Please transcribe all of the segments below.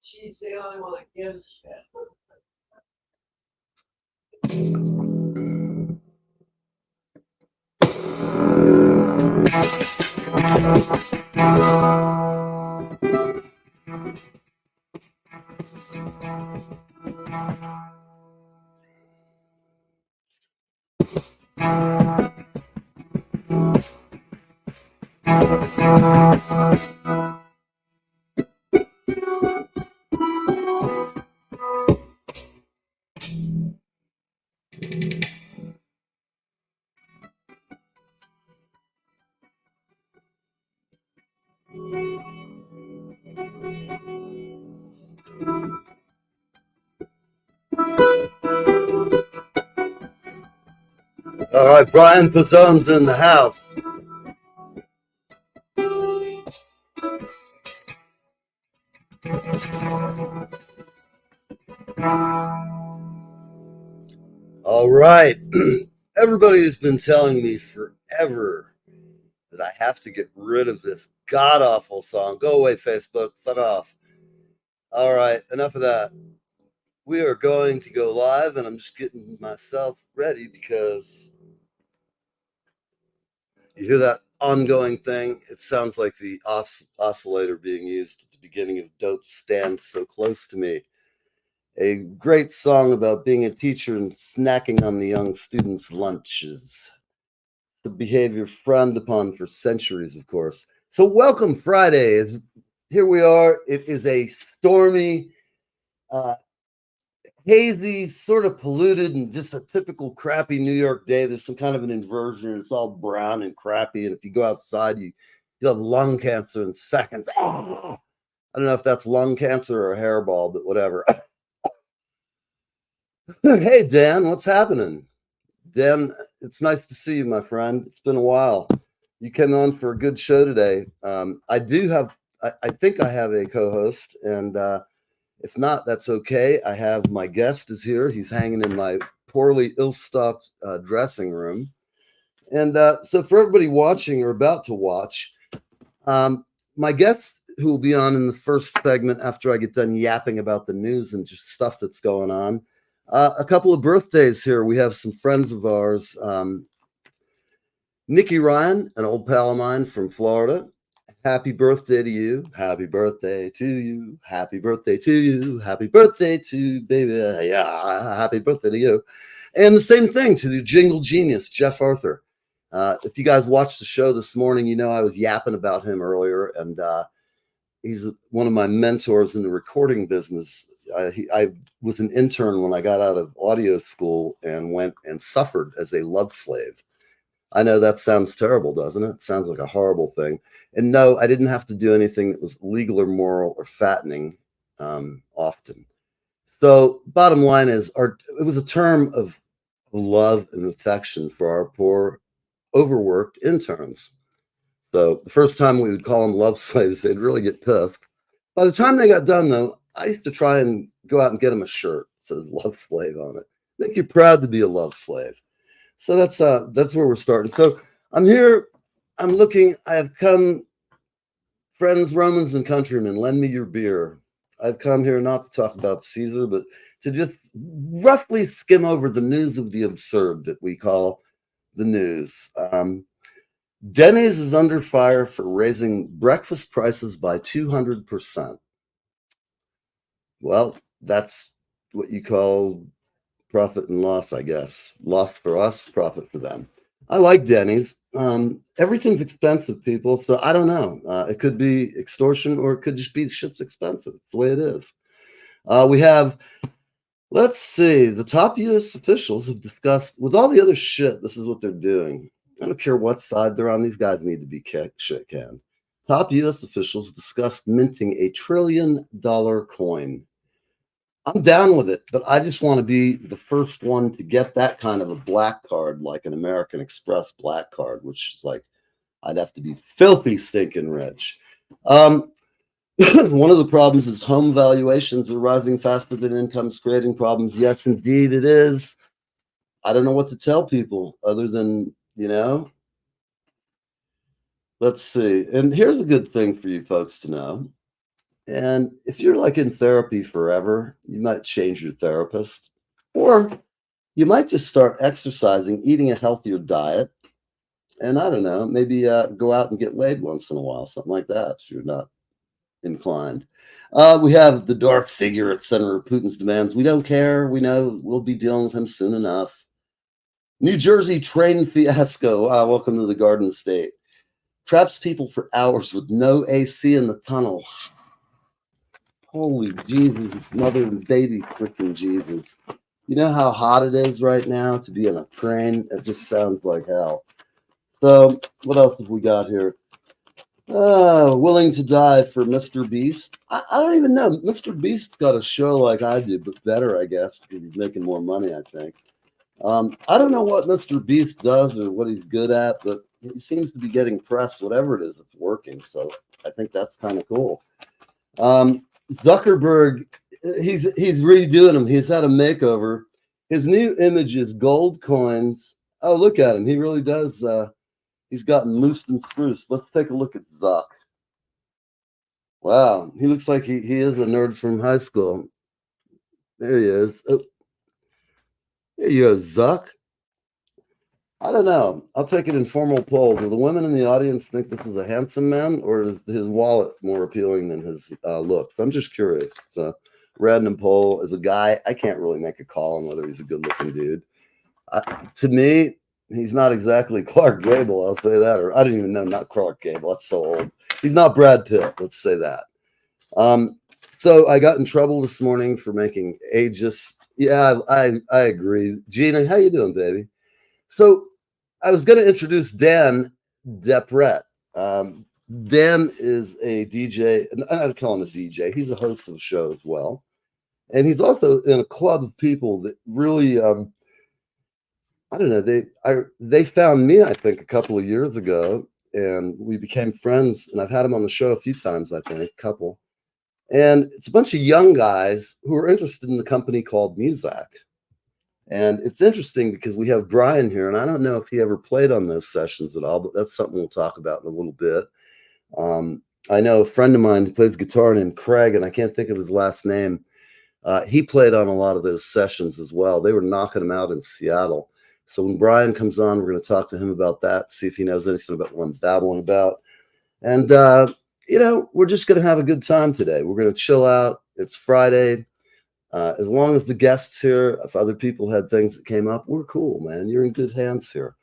She's the only one that gives shit. All right, Bryan Pezzone's in the house. All right. Everybody has been telling me forever that I have to get rid of this god-awful song. Go away, Facebook. Fuck off. All right, enough of that. We are going to go live, and I'm just getting myself ready because you hear that ongoing thing? It sounds like the oscillator being used at the beginning of Don't Stand So Close to Me. A great song about being a teacher and snacking on the young students' lunches. The behavior frowned upon for centuries, of course. So welcome Friday. Here we are. It is a stormy, hazy, sort of polluted, and just a typical crappy New York day. There's some kind of an inversion. It's all brown and crappy. And if you go outside, you'll have lung cancer in seconds. I don't know if that's lung cancer or a hairball, but whatever. Hey, Dan, what's happening? Dan, it's nice to see you, my friend. It's been a while. You came on for a good show today. I think I have a co-host, and if not, that's okay. I have my guest is here. He's hanging in my poorly ill-stocked dressing room. And so for everybody watching or about to watch, my guest who will be on in the first segment after I get done yapping about the news and just stuff that's going on. A couple of birthdays here. We have some friends of ours. Nikki Ryan, an old pal of mine from Florida. Happy birthday to you. Happy birthday to you. Happy birthday to you. Happy birthday to baby. Yeah, happy birthday to you. And the same thing to the jingle genius, Jeff Arthur. If you guys watched the show this morning, you know I was yapping about him earlier, and he's one of my mentors in the recording business. I was an intern when I got out of audio school and went and suffered as a love slave. I know that sounds terrible, doesn't it? It sounds like a horrible thing. And no, I didn't have to do anything that was legal or moral or fattening often. So bottom line is, it was a term of love and affection for our poor, overworked interns. So the first time we would call them love slaves, they'd really get pissed. By the time they got done, though, I used to try and go out and get them a shirt that says love slave on it. Make you proud to be a love slave. So that's where we're starting. So I'm here. I'm looking. I have come, friends, Romans, and countrymen. Lend me your beer. I've come here not to talk about Caesar, but to just roughly skim over the news of the absurd that we call the news. Denny's is under fire for raising breakfast prices by 200%. Well, that's what you call profit and loss, I guess. Loss for us, profit for them. I like Denny's. Everything's expensive, people. So I don't know. It could be extortion or it could just be shit's expensive. It's the way it is. We have, let's see, the top U.S. officials have discussed, with all the other shit, this is what they're doing. I don't care what side they're on. These guys need to be shit canned. Top U.S. officials discussed minting $1 trillion coin. I'm down with it, but I just want to be the first one to get that kind of a black card, like an American Express black card, which is like, I'd have to be filthy stinking rich. One of the problems is home valuations are rising faster than incomes, creating problems. Yes, indeed it is. I don't know what to tell people other than, let's see. And here's a good thing for you folks to know. And if you're like in therapy forever, you might change your therapist, or you might just start exercising, eating a healthier diet, and I don't know, maybe go out and get laid once in a while, something like that, if you're not inclined. We have the dark figure at center of Putin's demands. We don't care. We know we'll be dealing with him soon enough. New Jersey train fiasco. Welcome to the Garden State. Traps people for hours with no AC in the tunnel. Holy Jesus, mother and baby freaking Jesus. You know how hot it is right now to be in a train? It just sounds like hell. So, what else have we got here? Willing to die for Mr. Beast. I don't even know. Mr. Beast got a show like I do, but better, I guess, because he's making more money, I think. I don't know what Mr. Beast does or what he's good at, but he seems to be getting press, whatever it is, it's working. So I think that's kind of cool. Zuckerberg, he's redoing him. He's had a makeover. His new image is gold coins. Oh, look at him. He really does. He's gotten loose and spruce. Let's take a look at Zuck. Wow, he looks like he is a nerd from high school. There he is. Oh, there you go, Zuck. I don't know. I'll take an informal poll. Do the women in the audience think this is a handsome man, or is his wallet more appealing than his looks? I'm just curious. It's a random poll. As a guy, I can't really make a call on whether he's a good-looking dude. To me, he's not exactly Clark Gable. I'll say that. Or I don't even know. Not Clark Gable. That's so old. He's not Brad Pitt. Let's say that. So I got in trouble this morning for making ageist. Yeah, I agree. Gina, how you doing, baby? So I was going to introduce Dan Depret. Dan is a DJ, and I don't call him a DJ. He's a host of a show as well. And he's also in a club of people that really, I don't know, they found me, I think, a couple of years ago, and we became friends. And I've had him on the show a few times, I think, a couple. And it's a bunch of young guys who are interested in the company called Muzak. And it's interesting because we have Bryan here, and I don't know if he ever played on those sessions at all, but that's something we'll talk about in a little bit. I know a friend of mine who plays guitar named Craig, and I can't think of his last name. He played on a lot of those sessions as well. They were knocking him out in Seattle. So when Bryan comes on, we're going to talk to him about that, see if he knows anything about what I'm babbling about. And, we're just going to have a good time today. We're going to chill out. It's Friday. As long as the guests here, if other people had things that came up, we're cool, man. You're in good hands here.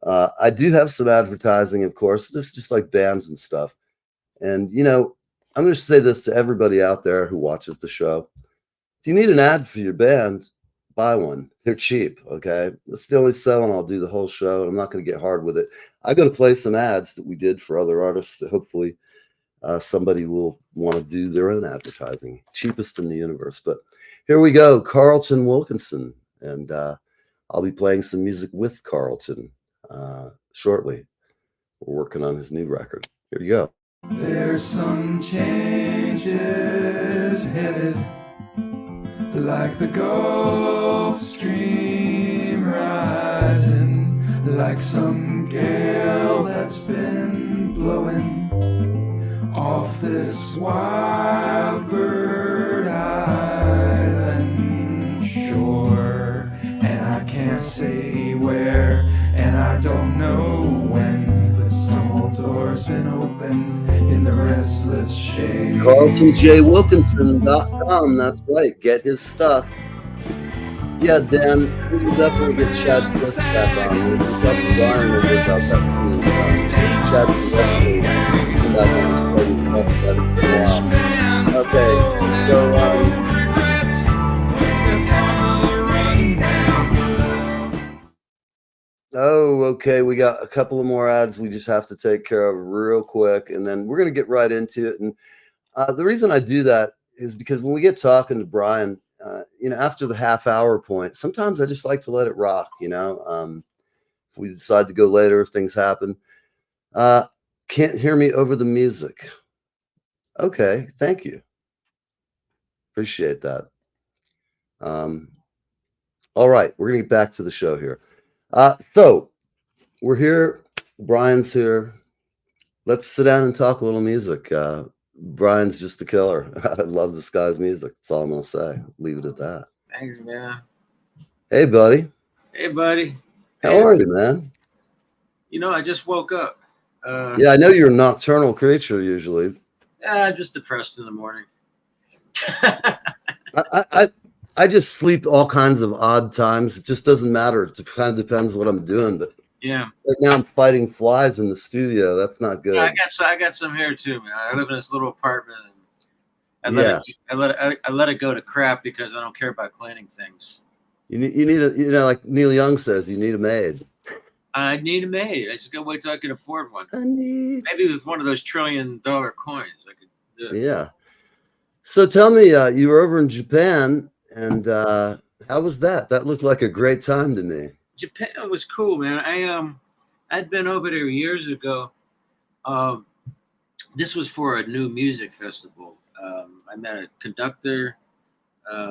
I do have some advertising, of course. This is just like bands and stuff. And, I'm going to say this to everybody out there who watches the show. If you need an ad for your band, buy one. They're cheap, okay? It's the only selling I'll do the whole show, and I'm not going to get hard with it. I'm going to play some ads that we did for other artists that hopefully somebody will want to do their own advertising. Cheapest in the universe. But here we go, Carlton Wilkinson. And I'll be playing some music with Carlton shortly. We're working on his new record. Here you go. There's some changes headed, like the Gulf Stream rising, like some gale that's been blowing off this wild bird island shore. And I can't say where, and I don't know when, but some old door's been opened in the restless shade. CarltonJWilkinson.com, that's right. Get his stuff. Yeah, Dan, we will definitely get Chad Bliss back on. We'll pick up Bryan and work out that cool Chad Bliss will come back on this play and talk about it for a while. Okay, so okay, we got a couple of more ads we just have to take care of real quick, and then we're going to get right into it. And the reason I do that is because when we get talking to Bryan, after the half-hour point, sometimes I just like to let it rock, if we decide to go later, if things happen. Can't hear me over the music. Okay, thank you. Appreciate that. All right, we're going to get back to the show here. So we're here. Bryan's here. Let's sit down and talk a little music. Bryan's just a killer. I love this guy's music. That's all I'm gonna say. Leave it at that. Thanks, man. Hey, buddy. Hey, buddy. How Hey, are you, man? I just woke up. Yeah, I know you're a nocturnal creature usually. I'm just depressed in the morning. I just sleep all kinds of odd times. It just doesn't matter. It kind of depends what I'm doing. But Yeah. right now I'm fighting flies in the studio. That's not good. I got some here too, man. I live in this little apartment, and Yeah. I let it go to crap because I don't care about cleaning things. You need a, like Neil Young says, you need a maid. I need a maid. I just gotta wait till I can afford one. I need. Maybe with one of those $1 trillion coins, I could do it. Yeah. So tell me, you were over in Japan, and how was that? That looked like a great time to me. Japan was cool, man. I'd been over there years ago. This was for a new music festival. I met a conductor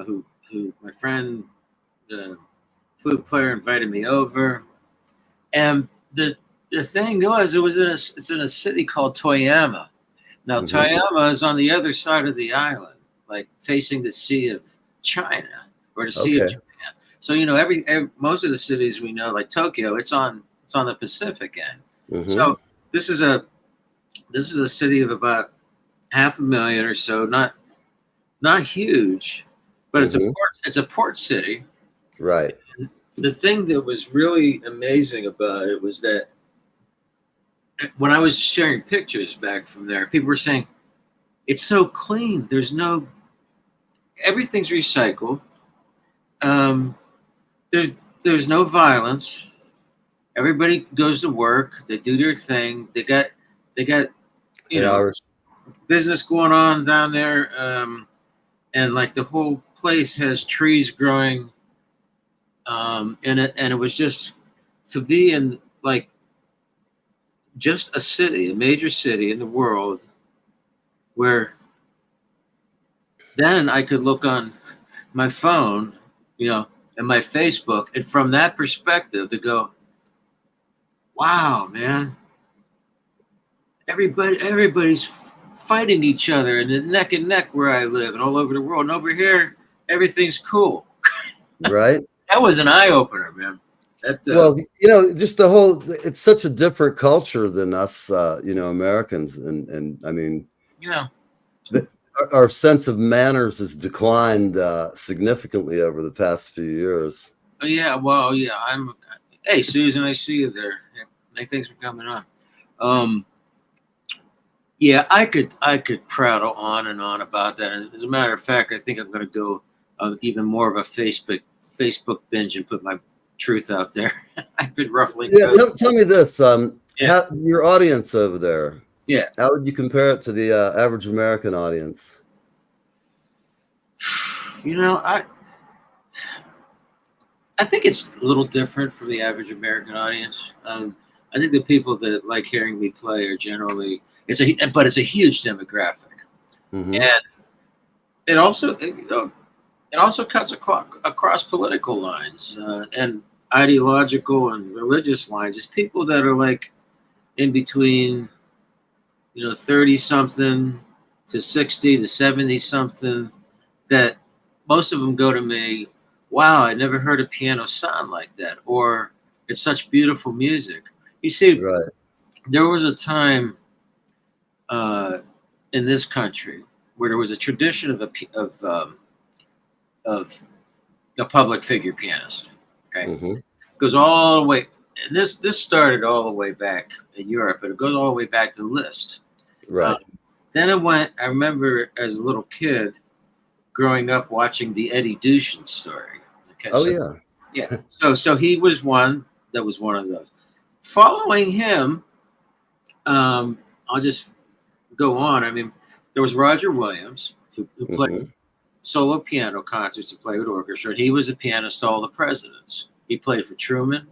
who my friend, the flute player, invited me over, and the thing was, it's in a city called Toyama. Now, Toyama is on the other side of the island, like facing the Sea of China or the Sea of Japan. So most of the cities we know, like Tokyo, it's on the Pacific end. So this is a city of about 500,000 or so, not huge, but it's a port city. Right. And the thing that was really amazing about it was that when I was sharing pictures back from there, people were saying it's so clean. Everything's recycled. There's no violence. Everybody goes to work. They do their thing. They got business going on down there, and like the whole place has trees growing in it, and it was just to be in like just a major city in the world, where then I could look on my phone, and my Facebook, and from that perspective to go, wow, man, everybody's fighting each other and neck and neck where I live and all over the world, and over here everything's cool. Right. That was an eye opener, man. Well, just it's such a different culture than us, Americans. And I mean, our sense of manners has declined significantly over the past few years. Yeah. Well, yeah. Hey, Susan, I see you there. Thanks for coming on. Yeah, I could prattle on and on about that. And as a matter of fact, I think I'm going to go even more of a Facebook binge and put my truth out there. I've been roughly. Yeah, tell me this. Your audience over there. Yeah. How would you compare it to the average American audience? I think it's a little different from the average American audience. I think the people that like hearing me play are generally it's a huge demographic, and it also cuts across political lines and ideological and religious lines. It's people that are like in between, 30 something to 60 to 70 something. That most of them go to me, wow, I never heard a piano sound like that, or it's such beautiful music. You see, right. There was a time in this country where there was a tradition of a public figure pianist. Okay, goes all the way, and this started all the way back in Europe, but it goes all the way back to Liszt. Right. Then it went. I remember as a little kid, growing up watching the Eddie Duchin story. Okay, yeah. So he was one of those. Following him, I'll just go on. I mean, there was Roger Williams who played solo piano concerts and played with orchestra. He was a pianist to all the presidents. He played for Truman.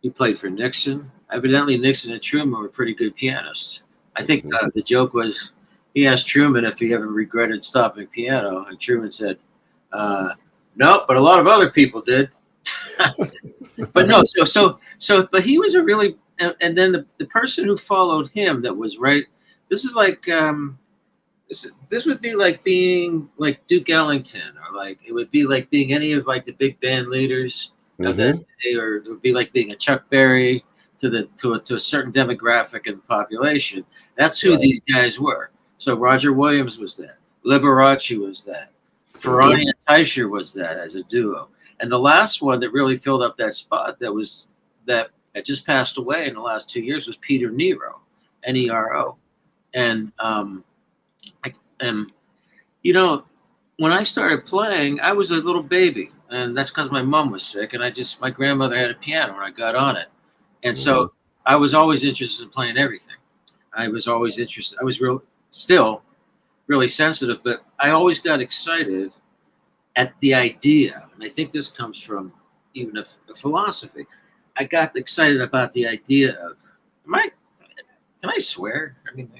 He played for Nixon. Evidently, Nixon and Truman were pretty good pianists. I think the joke was he asked Truman if he ever regretted stopping piano, and Truman said, "No, but a lot of other people did." But no, but he was a really, and then the person who followed him that was right. This is like This would be like being like Duke Ellington, or like it would be like being any of like the big band leaders of that day, or it would be like being a Chuck Berry to a certain demographic in the population. That's who these guys were. So Roger Williams was that, Liberace was that, Ferrani and Teicher was that as a duo, and the last one that really filled up that spot that had just passed away in the last 2 years was Peter Nero, Nero, and and you know, when I started playing, I was a little baby, and that's because my mom was sick, and my grandmother had a piano, and I got on it, and so I was always interested in playing everything. I was always interested. I was still really sensitive, but I always got excited at the idea, and I think this comes from even a philosophy. I got excited about the idea of, can I swear? I mean,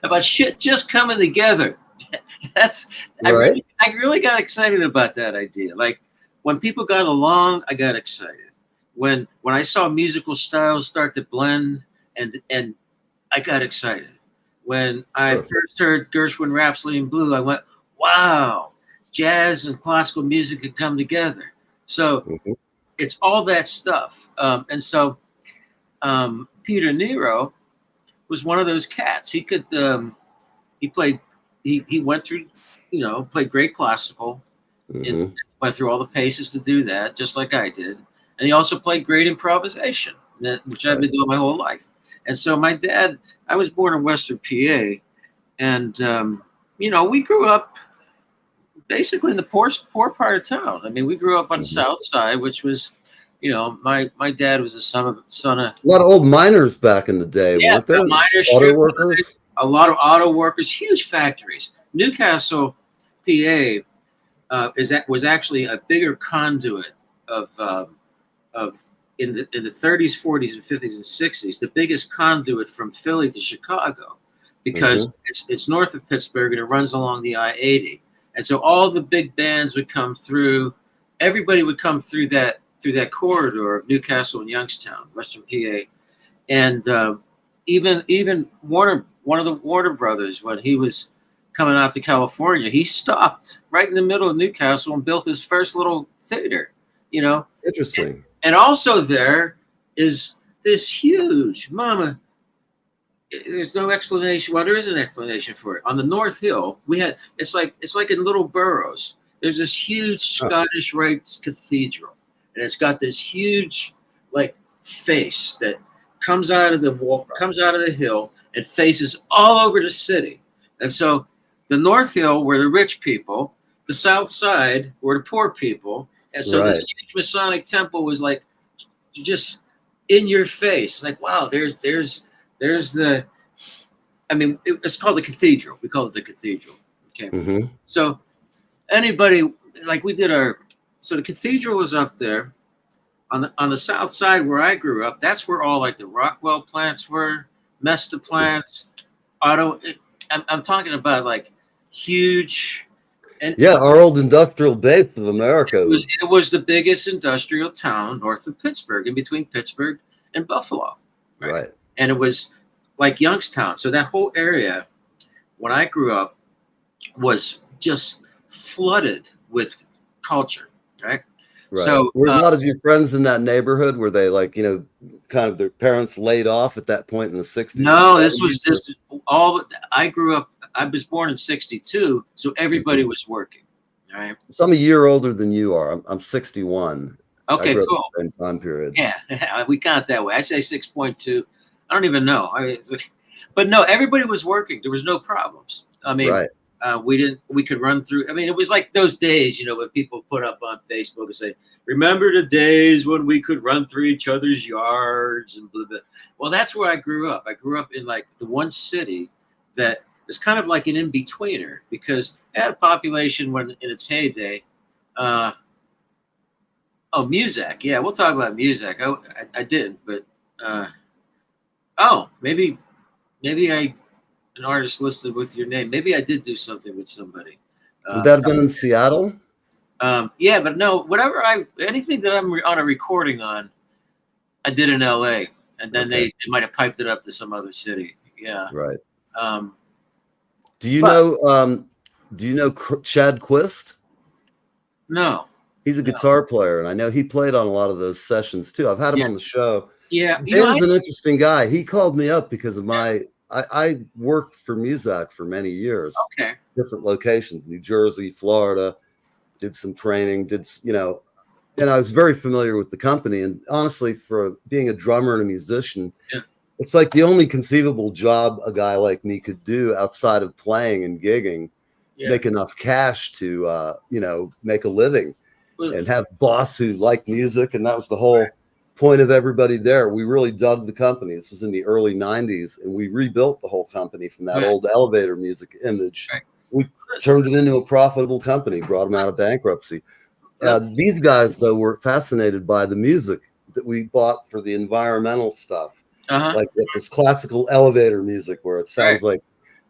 about shit just coming together. That's right. I really got excited about that idea. Like when people got along, I got excited. When I saw musical styles start to blend, and I got excited. When I first heard Gershwin Rhapsody in Blue, I went, wow, jazz and classical music could come together. So it's all that stuff. And so Peter Nero was one of those cats. He could, he went through, played great classical, and went through all the paces to do that, just like I did. And he also played great improvisation, which I've been doing my whole life. And so my dad, I was born in Western PA, and, we grew up basically in the poor part of town. I mean, we grew up on the South Side, which was, my dad was a son of a lot of old miners back in the day, weren't there? Miners, auto workers, a lot of auto workers, huge factories. Newcastle, PA, was actually a bigger conduit of in the 30s, 40s, and 50s and 60s, the biggest conduit from Philly to Chicago, because it's north of Pittsburgh and it runs along the I-80, and so all the big bands would come through. Everybody would come through that corridor of Newcastle and Youngstown, Western PA, and even one of the Warner brothers, when he was coming out to California, he stopped right in the middle of Newcastle and built his first little theater. Interesting. And also there is this huge there's no explanation. Well, there is an explanation for it. On the North Hill, it's like in little boroughs. There's this huge Scottish Rite cathedral, and it's got this huge face that comes out of the hill and faces all over the city. And so the North Hill were the rich people, the South Side were the poor people. And so this huge Masonic temple was like just in your face. Like, wow, there's the, it's called the cathedral. We call it the cathedral. Okay. So anybody, so the cathedral was up there on the South Side where I grew up. That's where all the Rockwell plants were, Mesta plants, I'm talking about huge. And our old industrial base of America. It was the biggest industrial town north of Pittsburgh, in between Pittsburgh and Buffalo. Right. And it was like Youngstown. So that whole area, when I grew up, was just flooded with culture. Right. So were a lot of your friends in that neighborhood? Were they kind of their parents laid off at that point in the 60s? No, I grew up. I was born in 62, so everybody was working. All right. So I'm a year older than you are. I'm 61. Okay, cool. Same time period. Yeah, we count that way. I say 6.2. I don't even know. But no, everybody was working. There was no problems. I mean, we could run through. I mean, it was like those days, when people put up on Facebook and say, remember the days when we could run through each other's yards and blah, blah. Well, that's where I grew up. I grew up in the one city that is kind of like an in-betweener, because it had a population when in its heyday. Muzak. Yeah, we'll talk about Muzak. I did, but maybe an artist listed with your name. Maybe I did do something with somebody. Would that have been in Seattle? Yeah, but no, anything that I'm on a recording on, I did in LA, and then they might have piped it up to some other city, Yeah. Right. Um, Do you know Chad Quist? No. He's a guitar player, and I know he played on a lot of those sessions too. I've had him on the show. Yeah. Dan's an interesting guy. He called me up because of I worked for Muzak for many years. Okay. Different locations, New Jersey, Florida, did some training, and I was very familiar with the company. And honestly, for being a drummer and a musician, it's like the only conceivable job a guy like me could do outside of playing and gigging, make enough cash to, make a living and have boss who liked music. And that was the whole point of everybody there. We really dug the company. This was in the early 90s, and we rebuilt the whole company from that old elevator music image. Right. We turned it into a profitable company, brought them out of bankruptcy. These guys, though, were fascinated by the music that we bought for the environmental stuff, like this classical elevator music where it sounds like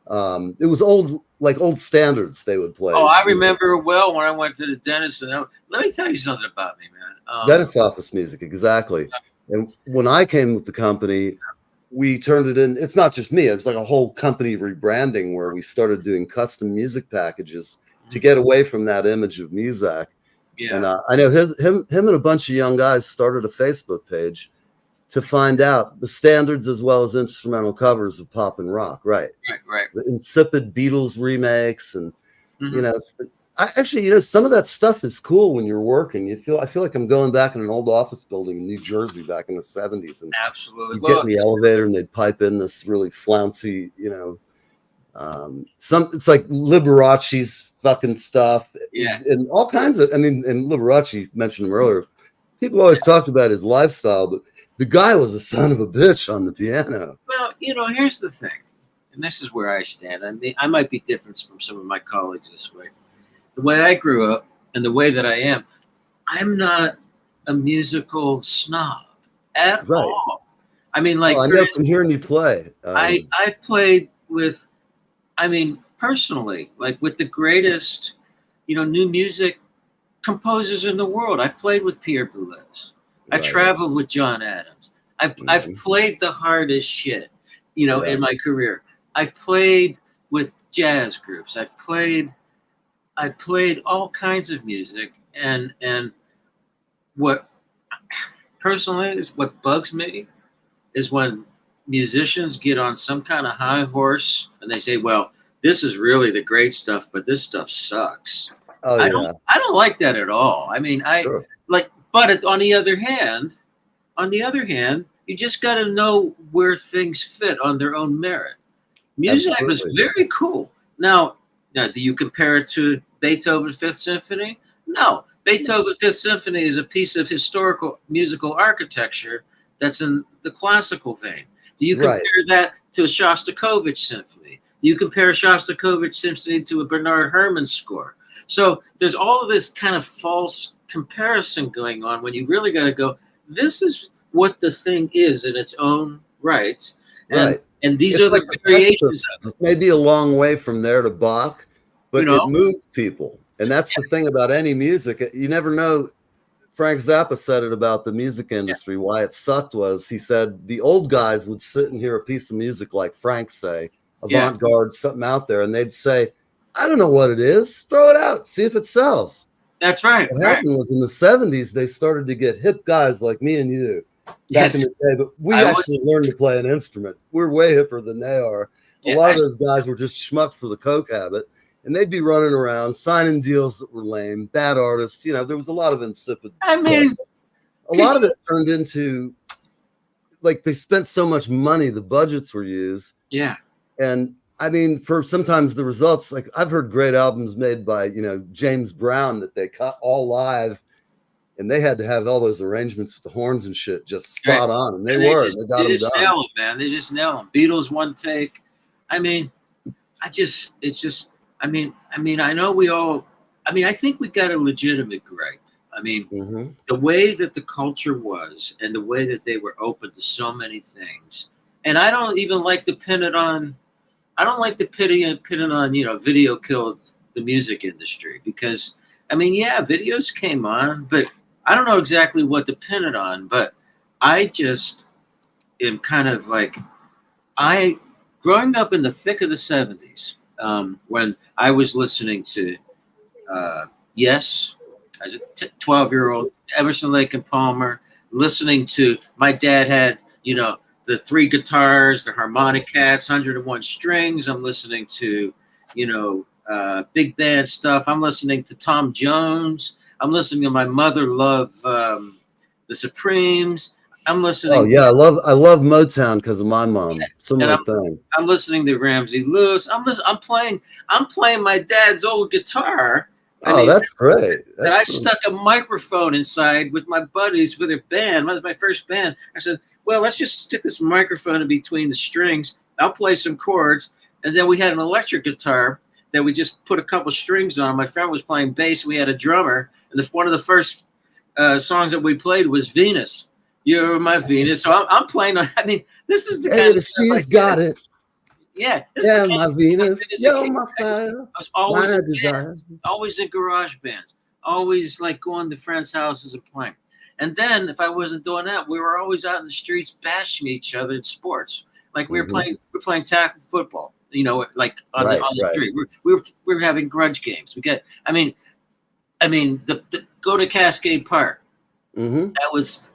it was old standards they would play. Oh, I remember well when I went to the dentist. And let me tell you something about me, man. Dentist office music, exactly. And when I came with the company, we turned it in. It's not just me. It was like a whole company rebranding where we started doing custom music packages to get away from that image of Muzak. Yeah. And I know him and a bunch of young guys started a Facebook page to find out the standards as well as instrumental covers of pop and rock. Right. The insipid Beatles remakes. And, some of that stuff is cool when you're working. I feel like I'm going back in an old office building in New Jersey back in the 70s. And absolutely. You get in the elevator and they'd pipe in this really flouncy, it's like Liberace's fucking stuff. Yeah. And all kinds of, and Liberace mentioned him earlier. People always talked about his lifestyle, but the guy was a son of a bitch on the piano. Well, here's the thing, and this is where I stand. I mean, I might be different from some of my colleagues this way. The way I grew up and the way that I am, I'm not a musical snob at all. I mean, like, I know from hearing you play. I've played with, personally, like with the greatest, new music composers in the world. I've played with Pierre Boulez. I traveled with John Adams. I've played the hardest shit, in my career. I've played with jazz groups. I've played all kinds of music, and what personally is what bugs me is when musicians get on some kind of high horse and they say, well, this is really the great stuff, but this stuff sucks. I don't like that at all. I mean, but on the other hand, you just got to know where things fit on their own merit. Music was very cool. Now, do you compare it to Beethoven's Fifth Symphony? No. Beethoven's Fifth Symphony is a piece of historical musical architecture that's in the classical vein. Do you compare that to a Shostakovich symphony? Do you compare a Shostakovich symphony to a Bernard Herrmann score? So there's all of this kind of false comparison going on when you really got to go, this is what the thing is in its own right. And these are the variations of it. Maybe a long way from there to Bach, but it moves people. And that's the thing about any music. You never know. Frank Zappa said it about the music industry. Why it sucked was he said the old guys would sit and hear a piece of music like Frank say, avant-garde, something out there, and they'd say, I don't know what it is. Throw it out. See if it sells. That's right. What happened was in the 70s, they started to get hip guys like me and you back in the day, but we actually learned to play an instrument. We're way hipper than they are. A lot of those guys were just schmucks for the coke habit, and they'd be running around signing deals that were lame, bad artists. There was a lot of insipid stuff. A lot of it turned into, like, they spent so much money, the budgets were used. Yeah. And for sometimes the results, like I've heard great albums made by, James Brown that they cut all live, and they had to have all those arrangements with the horns and shit just spot on. And they got them done. They just nail them, man. They just nail them. Beatles, one take. I know we all, I think we got a legitimate gripe. The way that the culture was and the way that they were open to so many things. And I don't even like to pin it on, video killed the music industry because, videos came on, but I don't know exactly what to pin it on, but I just am kind of like, growing up in the thick of the 70s, when I was listening to Yes, as a 12-year-old, Emerson, Lake and Palmer, listening to, my dad had, the 3 guitars, the harmonic cats, 101 strings. I'm listening to, big band stuff. I'm listening to Tom Jones. I'm listening to my mother love the Supremes. I'm listening. Oh yeah, I love Motown because of my mom. Yeah, Similar thing. I'm listening to Ramsey Lewis. I'm playing my dad's old guitar. That's great. And I stuck a microphone inside with my buddies with their band. That was my first band. I said, well, let's just stick this microphone in between the strings. I'll play some chords. And then we had an electric guitar that we just put a couple strings on. My friend was playing bass. We had a drummer. And one of the first songs that we played was Venus. You're my Venus. So I'm playing. This is the kind of stuff she's got it. Yeah. Yeah, my Venus. Yo, my fire. I was always in garage bands. Always like going to friends' houses and playing. And then if I wasn't doing that, we were always out in the streets bashing each other in sports. Like we were playing tackle football. Like on the street. We were having grudge games. The go to Cascade Park. Mm-hmm.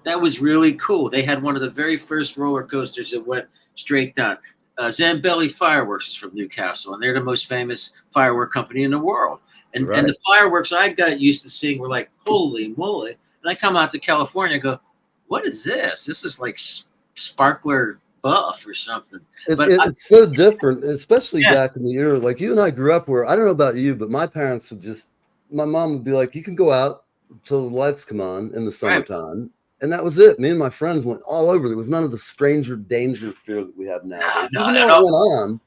That was really cool. They had one of the very first roller coasters that went straight down. Zambelli Fireworks is from Newcastle, and they're the most famous firework company in the world. And the fireworks I got used to seeing were like, holy moly! And I come out to California and go, what is this? This is like sparkler buff or something. It's so different, especially back in the era. Like you and I grew up where, I don't know about you, but my parents my mom would be like, you can go out until the lights come on in the summertime. Right. And that was it. Me and my friends went all over. There was none of the stranger danger fear that we have nowadays. Even though it went on,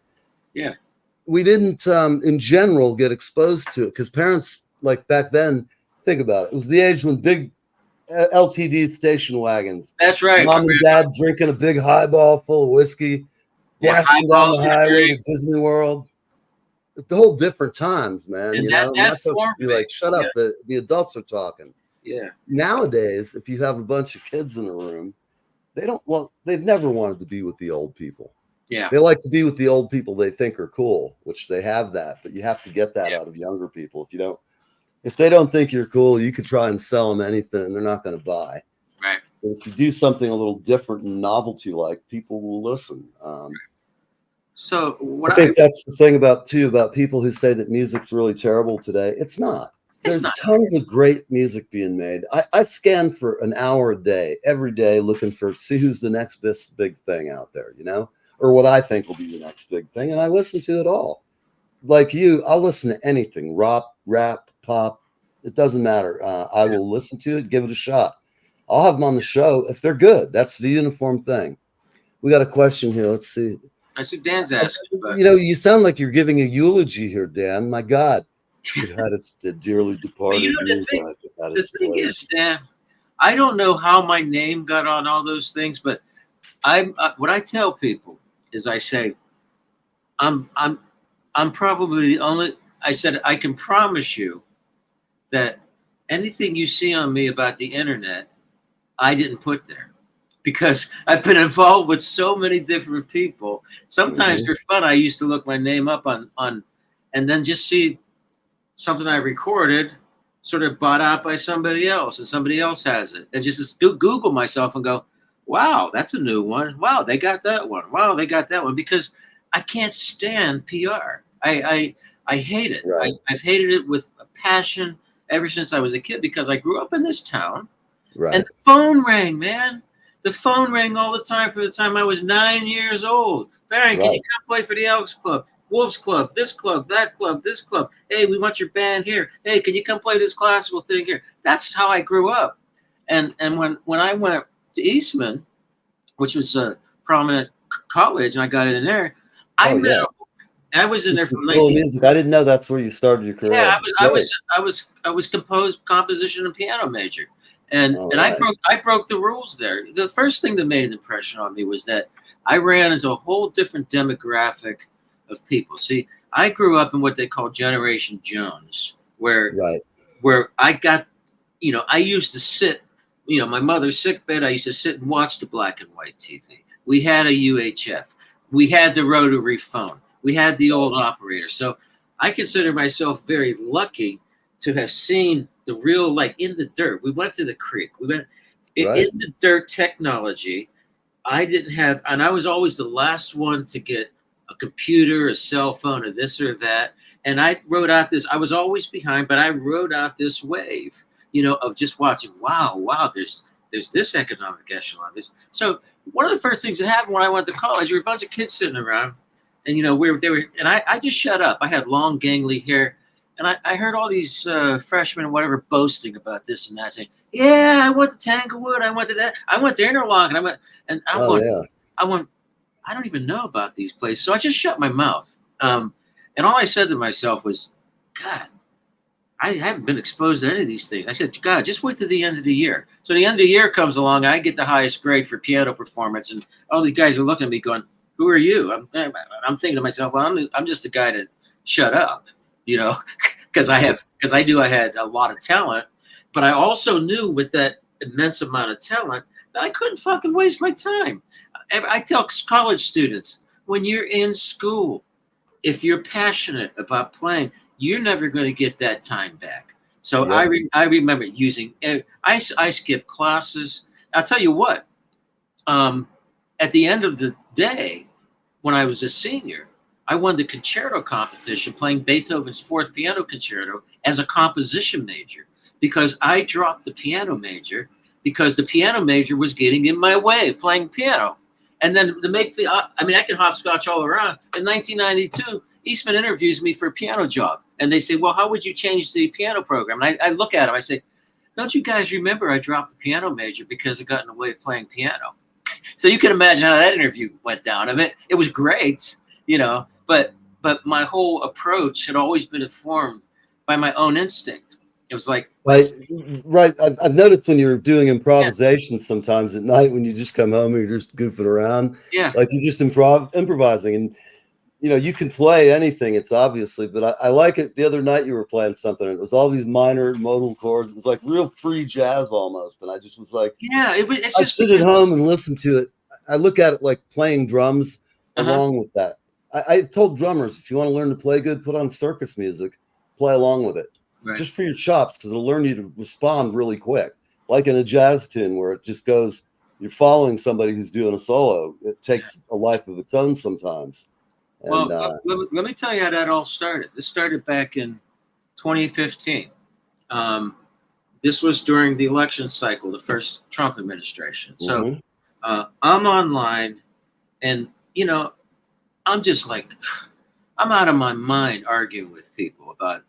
we didn't, in general, get exposed to it because parents, like back then, think about it. It was the age when big LTD station wagons. That's right. Mom and dad drinking a big highball full of whiskey, blasting down the highway to Disney World. It's a whole different times, man. And that formed be like, shut up. The adults are talking. Yeah. Nowadays, if you have a bunch of kids in a room, they've never wanted to be with the old people. Yeah. They like to be with the old people they think are cool, which they have that, but you have to get that out of younger people. If they don't think you're cool, you could try and sell them anything and they're not going to buy. Right. But if you do something a little different and novelty like, people will listen. So I think that's the thing about people who say that music's really terrible today. It's not. There's tons of great music being made. I scan for an hour a day, every day, looking see who's the next big thing out there, or what I think will be the next big thing. And I listen to it all. Like you, I'll listen to anything, rock, rap, pop. It doesn't matter. I will listen to it, give it a shot. I'll have them on the show if they're good. That's the uniform thing. We got a question here. Let's see. I see Dan's asking. You sound like you're giving a eulogy here, Dan. My God. It had its dearly departed. The thing is, Dan, I don't know how my name got on all those things, but what I tell people is I say, I'm probably the only. I said I can promise you that anything you see on me about the internet, I didn't put there, because I've been involved with so many different people. Sometimes for fun, I used to look my name up on, and then just see something I recorded sort of bought out by somebody else, and somebody else has it, and just Google myself and go, wow, that's a new one. Wow, they got that one. Wow, they got that one. Because I can't stand PR. I hate it. Right. I've hated it with a passion ever since I was a kid, because I grew up in this town. Right. And the phone rang, man. The phone rang all the time for the time I was 9 years old. Bryan, can you come play for the Elks Club? Wolves Club, this club, that club, this club. Hey, we want your band here. Hey, can you come play this classical thing here? That's how I grew up. And when I went to Eastman, which was a prominent college, and I got in there, I was in there from music. I didn't know that's where you started your career. Yeah, I was composition and piano major, and I broke the rules there. The first thing that made an impression on me was that I ran into a whole different demographic of people. See, I grew up in what they call Generation Jones, where I got, I used to sit, my mother's sick bed. I used to sit and watch the black and white TV. We had a UHF. we had the rotary phone. We had the old operator. So I consider myself very lucky to have seen the real, like in the dirt. We went to the creek. We went in the dirt technology. I didn't have, and I was always the last one to get a computer, a cell phone, or this or that. And I rode out this, I was always behind, but I rode out this wave, of just watching, wow, there's this economic echelon. So one of the first things that happened when I went to college, there were a bunch of kids sitting around, and I just shut up. I had long, gangly hair, and I heard all these freshmen and whatever boasting about this and that, saying, "Yeah, I went to Tanglewood, I went to that, I went to Interlochen, I went, I don't even know about these places." So I just shut my mouth, and all I said to myself was, "God, I haven't been exposed to any of these things." I said, "God, just wait till the end of the year." So the end of the year comes along, and I get the highest grade for piano performance, and all these guys are looking at me going, "Who are you?" I'm thinking to myself, well, I'm just a guy to shut up, because I knew I had a lot of talent, but I also knew with that immense amount of talent that I couldn't fucking waste my time. I tell college students, when you're in school, if you're passionate about playing, you're never going to get that time back. So yeah. I remember using, I skipped classes. I'll tell you what, at the end of the day, when I was a senior, I won the concerto competition playing Beethoven's Fourth Piano Concerto as a composition major, because I dropped the piano major because the piano major was getting in my way of playing piano. And then to make I can hopscotch all around. In 1992, Eastman interviews me for a piano job. And they say, "Well, how would you change the piano program?" And I look at him, I say, "Don't you guys remember I dropped the piano major because it got in the way of playing piano?" So you can imagine how that interview went down. I mean, it was great, but my whole approach had always been informed by my own instinct. It was like, right. I've noticed when you're doing improvisation sometimes at night, when you just come home and you're just goofing around, like you're just improvising, and you can play anything. It's obviously, but I like it. The other night you were playing something, and it was all these minor modal chords. It was like real free jazz almost, and I just was like, it's just sit at home and listen to it. I look at it like playing drums along with that. I told drummers, if you want to learn to play good, put on circus music, play along with it. Right. Just for your chops, because it'll learn you to respond really quick. Like in a jazz tune where it just goes, you're following somebody who's doing a solo. It takes a life of its own sometimes. And, well, let me tell you how that all started. This started back in 2015. This was during the election cycle, the first Trump administration. So I'm online, and, I'm just like, I'm out of my mind arguing with people about,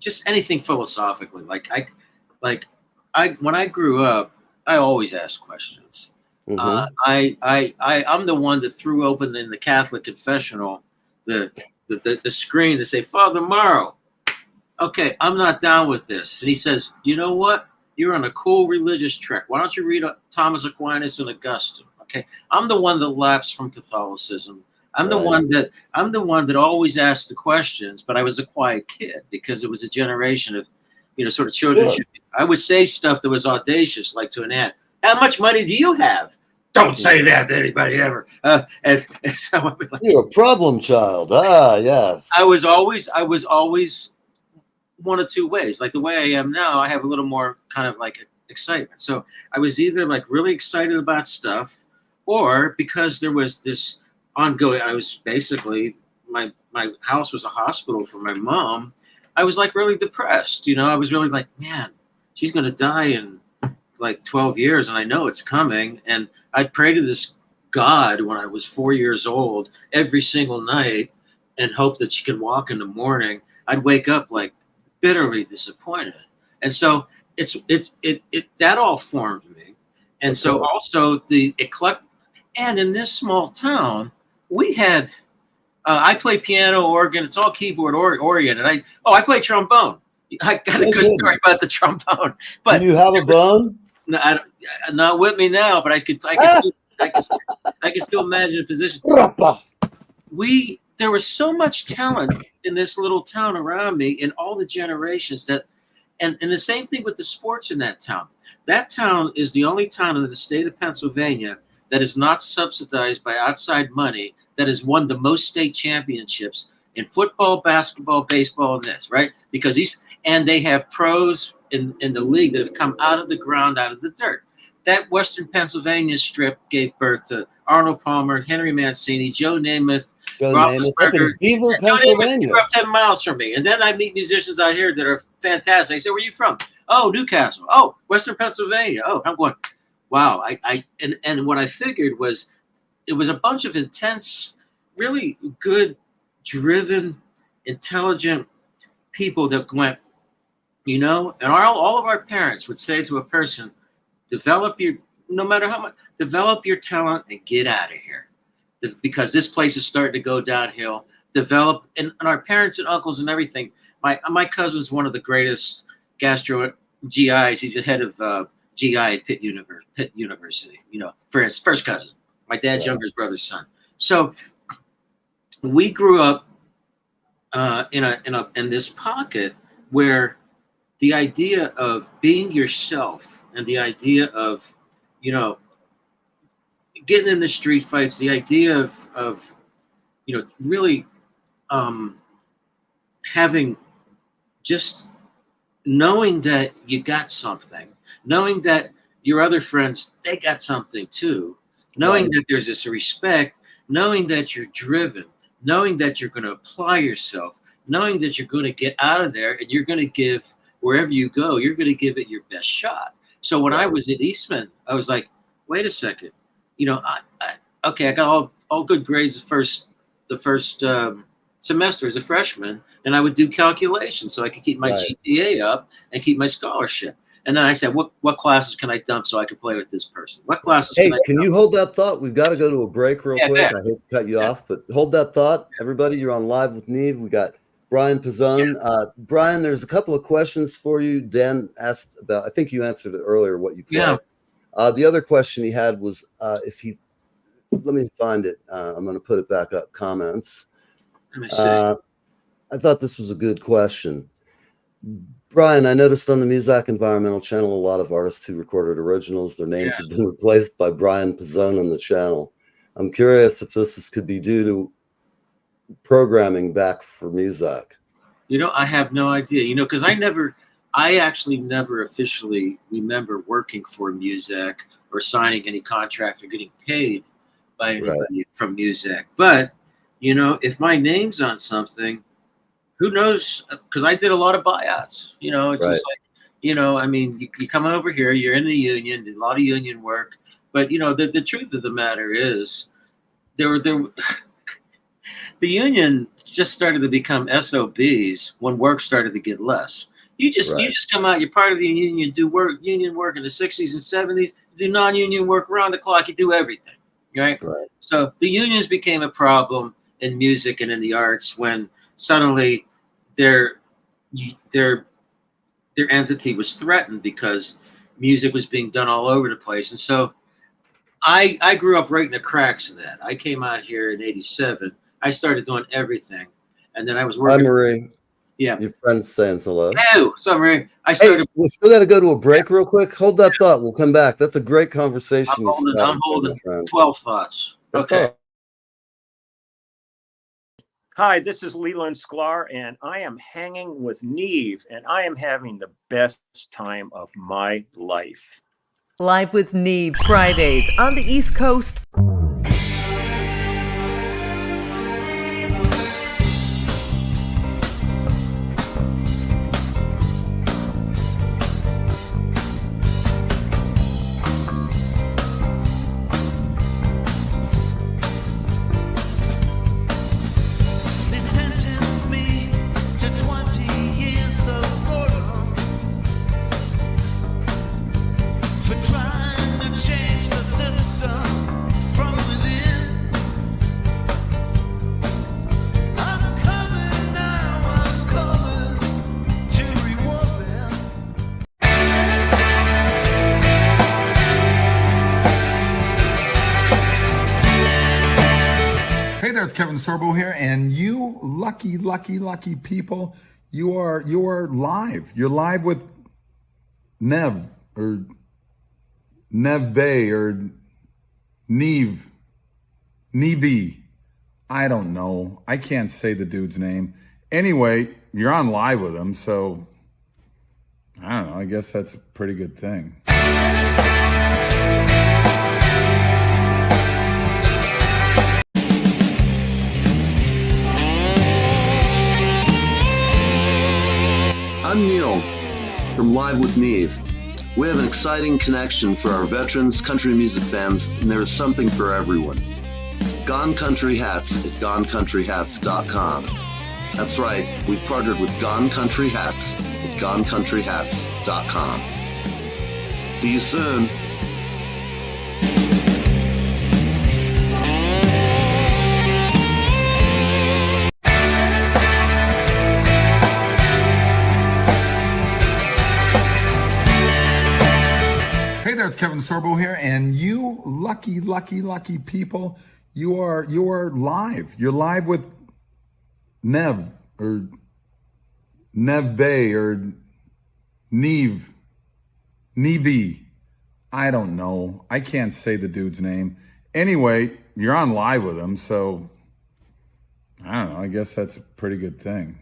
just anything philosophically. When I grew up, I always asked questions. I'm the one that threw open in the Catholic confessional the screen to say, "Father Morrow, okay, I'm not down with this." And he says, "You know what? You're on a cool religious trek. Why don't you read Thomas Aquinas and Augustine?" Okay, I'm the one that lapsed from Catholicism. I'm the one that always asked the questions, but I was a quiet kid because it was a generation of, sort of children. Sure. I would say stuff that was audacious, like to an aunt, "How much money do you have?" Don't say that to anybody ever. And so I was like, "You're a problem child." Yes. I was always one of two ways. Like the way I am now, I have a little more kind of like excitement. So I was either like really excited about stuff, or because there was this ongoing, I was basically, my house was a hospital for my mom. I was like really depressed. I was really like, man, she's going to die in like 12 years. And I know it's coming. And I'd pray to this God when I was 4 years old every single night and hope that she could walk in the morning. I'd wake up like bitterly disappointed. And so that all formed me. And so also the eclectic, and in this small town, we had, I play piano, organ. It's all keyboard oriented. I play trombone. I got a good story about the trombone. But do you have a bone? No, not with me now. But I can still imagine a position. There was so much talent in this little town around me, in all the generations and the same thing with the sports in that town. That town is the only town in the state of Pennsylvania that is not subsidized by outside money, that has won the most state championships in football, basketball, baseball, and this, right? Because they have pros in the league that have come out of the ground, out of the dirt. That Western Pennsylvania strip gave birth to Arnold Palmer, Henry Mancini, Joe Namath, Roethlisberger. Beaver, Pennsylvania. Grew up 10 miles from me. And then I meet musicians out here that are fantastic. I say, where are you from? Oh, Newcastle. Oh, Western Pennsylvania. Oh, I'm going, wow. And what I figured was it was a bunch of intense, really good, driven, intelligent people that went, and all of our parents would say to a person, no matter how much, develop your talent and get out of here. Because this place is starting to go downhill. Develop, and our parents and uncles and everything. My cousin's one of the greatest gastro GIs. He's the head of GI at Pitt University. For his first cousin, my dad's younger brother's son. So we grew up in this pocket where the idea of being yourself and the idea of getting in the street fights, the idea of really having, just knowing that you got something, knowing that your other friends, they got something too, knowing that there's this respect, knowing that you're driven, knowing that you're going to apply yourself, knowing that you're going to get out of there and you're going to give, wherever you go, you're going to give it your best shot. So when I was at Eastman, I was like, wait a second. I got all good grades the first semester as a freshman, and I would do calculations so I could keep my GPA up and keep my scholarship. And then I said, what classes can I dump so I can play with this person? What classes can you hold that thought? We've got to go to a break real quick. I hate to cut you off, but hold that thought. Everybody, you're on Live with Neve. We got Bryan Pezzone. Bryan, there's a couple of questions for you. Dan asked about, I think you answered it earlier, what you play. Yeah. The other question he had was let me find it. I'm going to put it back up. Comments. Let me see. I thought this was a good question. Bryan, I noticed on the Muzak Environmental channel, a lot of artists who recorded originals, their names have been replaced by Bryan Pezzone on the channel. I'm curious if this could be due to programming back for Muzak. I have no idea, because I actually never officially remember working for Muzak or signing any contract or getting paid by anybody from Muzak. But, if my name's on something, who knows? Because I did a lot of buyouts. It's just like, you come over here, you're in the union, did a lot of union work. But, the truth of the matter is the union just started to become SOBs when work started to get less. You just come out, you're part of the union, you do union work in the 60s and 70s, you do non-union work around the clock, you do everything, right? So the unions became a problem in music and in the arts when suddenly their entity was threatened because music was being done all over the place. And so I grew up right in the cracks of that. I came out here in 87. I started doing everything. And then I was working. Hi, Marie. Yeah. Your friend's saying hello. Oh, sorry, Marie. I started. We still got to go to a break real quick. Hold that thought. We'll come back. That's a great conversation. I'm holding 12 thoughts. Okay. Hi, this is Leland Sklar, and I am hanging with Neve, and I am having the best time of my life. Live with Neve, Fridays on the East Coast. Kevin Sorbo here, and you lucky people, you are live. You're live with Neve or Neve. I don't know. I can't say the dude's name. Anyway, you're on live with him, so I don't know. I guess that's a pretty good thing. I'm Neil from Live with Neve. We have an exciting connection for our veterans, country music fans, and there is something for everyone. Gone Country Hats at GoneCountryHats.com. That's right, we've partnered with Gone Country Hats at GoneCountryHats.com. See you soon. Hey there, it's Kevin Sorbo here, and you lucky people, you are live. You're live with Neve or Neve. I don't know. I can't say the dude's name. Anyway, you're on live with him, so I don't know. I guess that's a pretty good thing.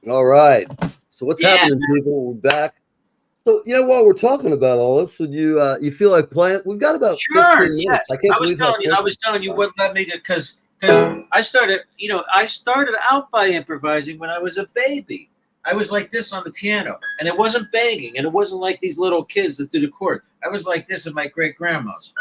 All right. So what's happening, people? We're back. So while we're talking about all this, would you feel like playing? We've got about 15 minutes. I can't believe I was telling you what let me do because I started out by improvising when I was a baby. I was like this on the piano, and it wasn't banging, and it wasn't like these little kids that do the chord. I was like this at my great grandma's.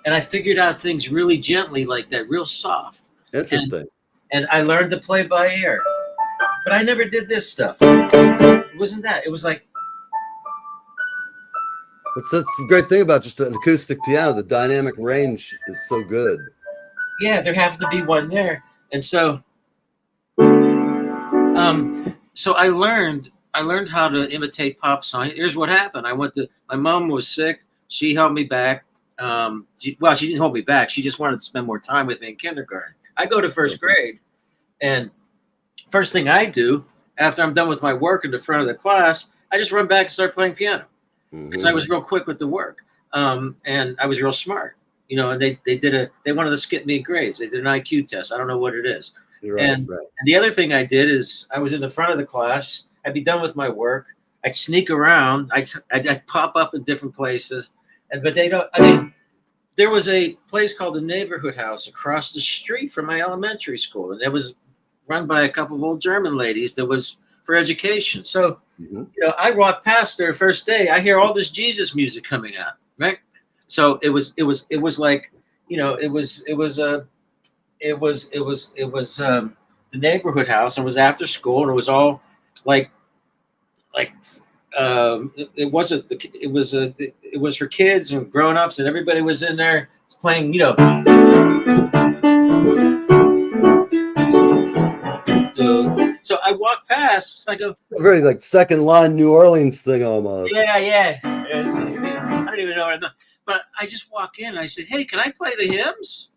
And I figured out things really gently like that, real soft. Interesting. And I learned to play by ear. But I never did this stuff. It wasn't that. It was like... That's the great thing about just an acoustic piano. The dynamic range is so good. Yeah, there happened to be one there. And so... so I learned how to imitate pop songs. Here's what happened. My mom was sick. She held me back. She didn't hold me back. She just wanted to spend more time with me in kindergarten. I go to first grade, and first thing I do after I'm done with my work in the front of the class, I just run back and start playing piano because I was real quick with the work, and I was real smart. And they wanted to skip me grades. They did an IQ test. I don't know what it is. And the other thing I did is I was in the front of the class. I'd be done with my work. I'd sneak around. I'd pop up in different places. But they don't. I mean, there was a place called the Neighborhood House across the street from my elementary school, and it was run by a couple of old German ladies. That was for education. So, I walked past there first day. I hear all this Jesus music coming out, right? So it was like, it was the Neighborhood House, and it was after school, and it was all like. It was for kids and grown-ups, and everybody was in there playing, So I walk past, I go, very like second line New Orleans thing almost. Yeah. I don't even know what I'm doing. But I just walk in and I said, hey, can I play the hymns?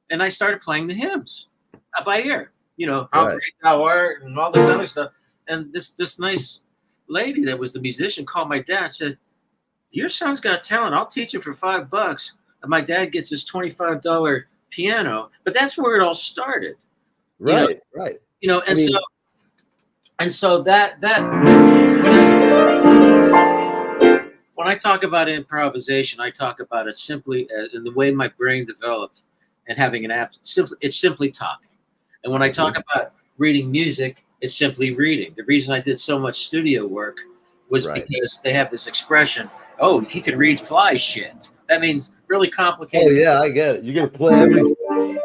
And I started playing the hymns by ear, how great thou art and all this other stuff. And this nice lady that was the musician called my dad and said, your son's got talent. I'll teach him for $5. And my dad gets his $25 piano. But that's where it all started. Right. So that when I talk about improvisation, I talk about it simply in the way my brain developed and having an app. It's simply talking. And when I talk about reading music, it's simply reading. The reason I did so much studio work was because they have this expression, oh, he can read fly shit. That means really complicated. Oh, yeah, I get it. You're going to play everything.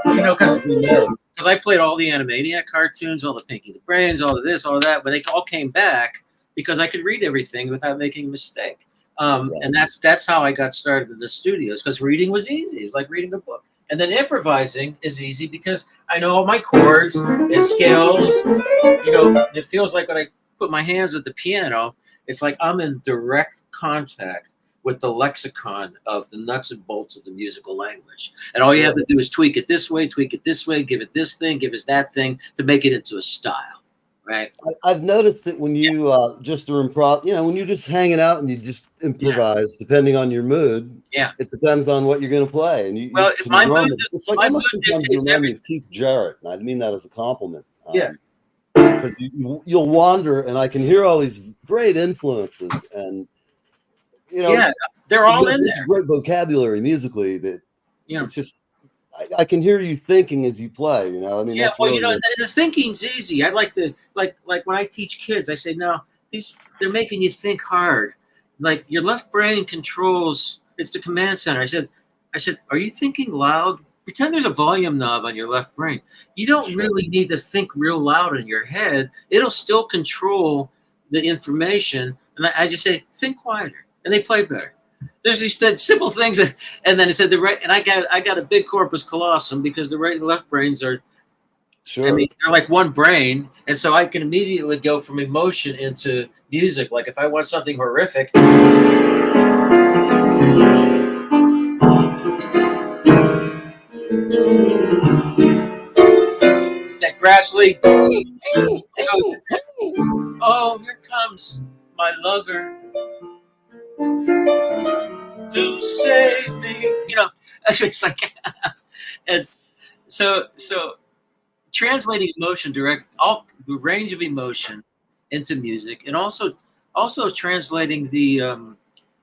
Because I played all the Animaniac cartoons, all the Pinky the Brains, all of this, all of that, but they all came back because I could read everything without making a mistake. And that's how I got started in the studios, because reading was easy. It was like reading a book. And then improvising is easy because I know all my chords and scales. It feels like when I put my hands at the piano, it's like I'm in direct contact with the lexicon of the nuts and bolts of the musical language. And all you have to do is tweak it this way, give it this thing, give us that thing to make it into a style, right? I've noticed that when you just are improv, when you're just hanging out and you just improvise, depending on your mood, it depends on what you're going to play. And if my mood, it's like almost sometimes you remind me of Keith Jarrett, and I mean that as a compliment. Because you'll wander, and I can hear all these great influences, and they're all in there. Great vocabulary musically that it's just I can hear you thinking as you play. I mean, that's really the thinking's easy. I like to like when I teach kids, I say, no, they're making you think hard. Like your left brain controls, it's the command center. I said, are you thinking loud? Pretend there's a volume knob on your left brain. You don't really need to think real loud in your head. It'll still control the information. And I just say, think quieter, and they play better. There's these simple things, and then I said and I got a big corpus callosum because the right and left brains are, I mean, they're like one brain, and so I can immediately go from emotion into music. Like if I want something horrific, that gradually goes, oh, here comes my lover to save me. Actually, it's like, and so translating emotion, all the range of emotion into music, and also translating the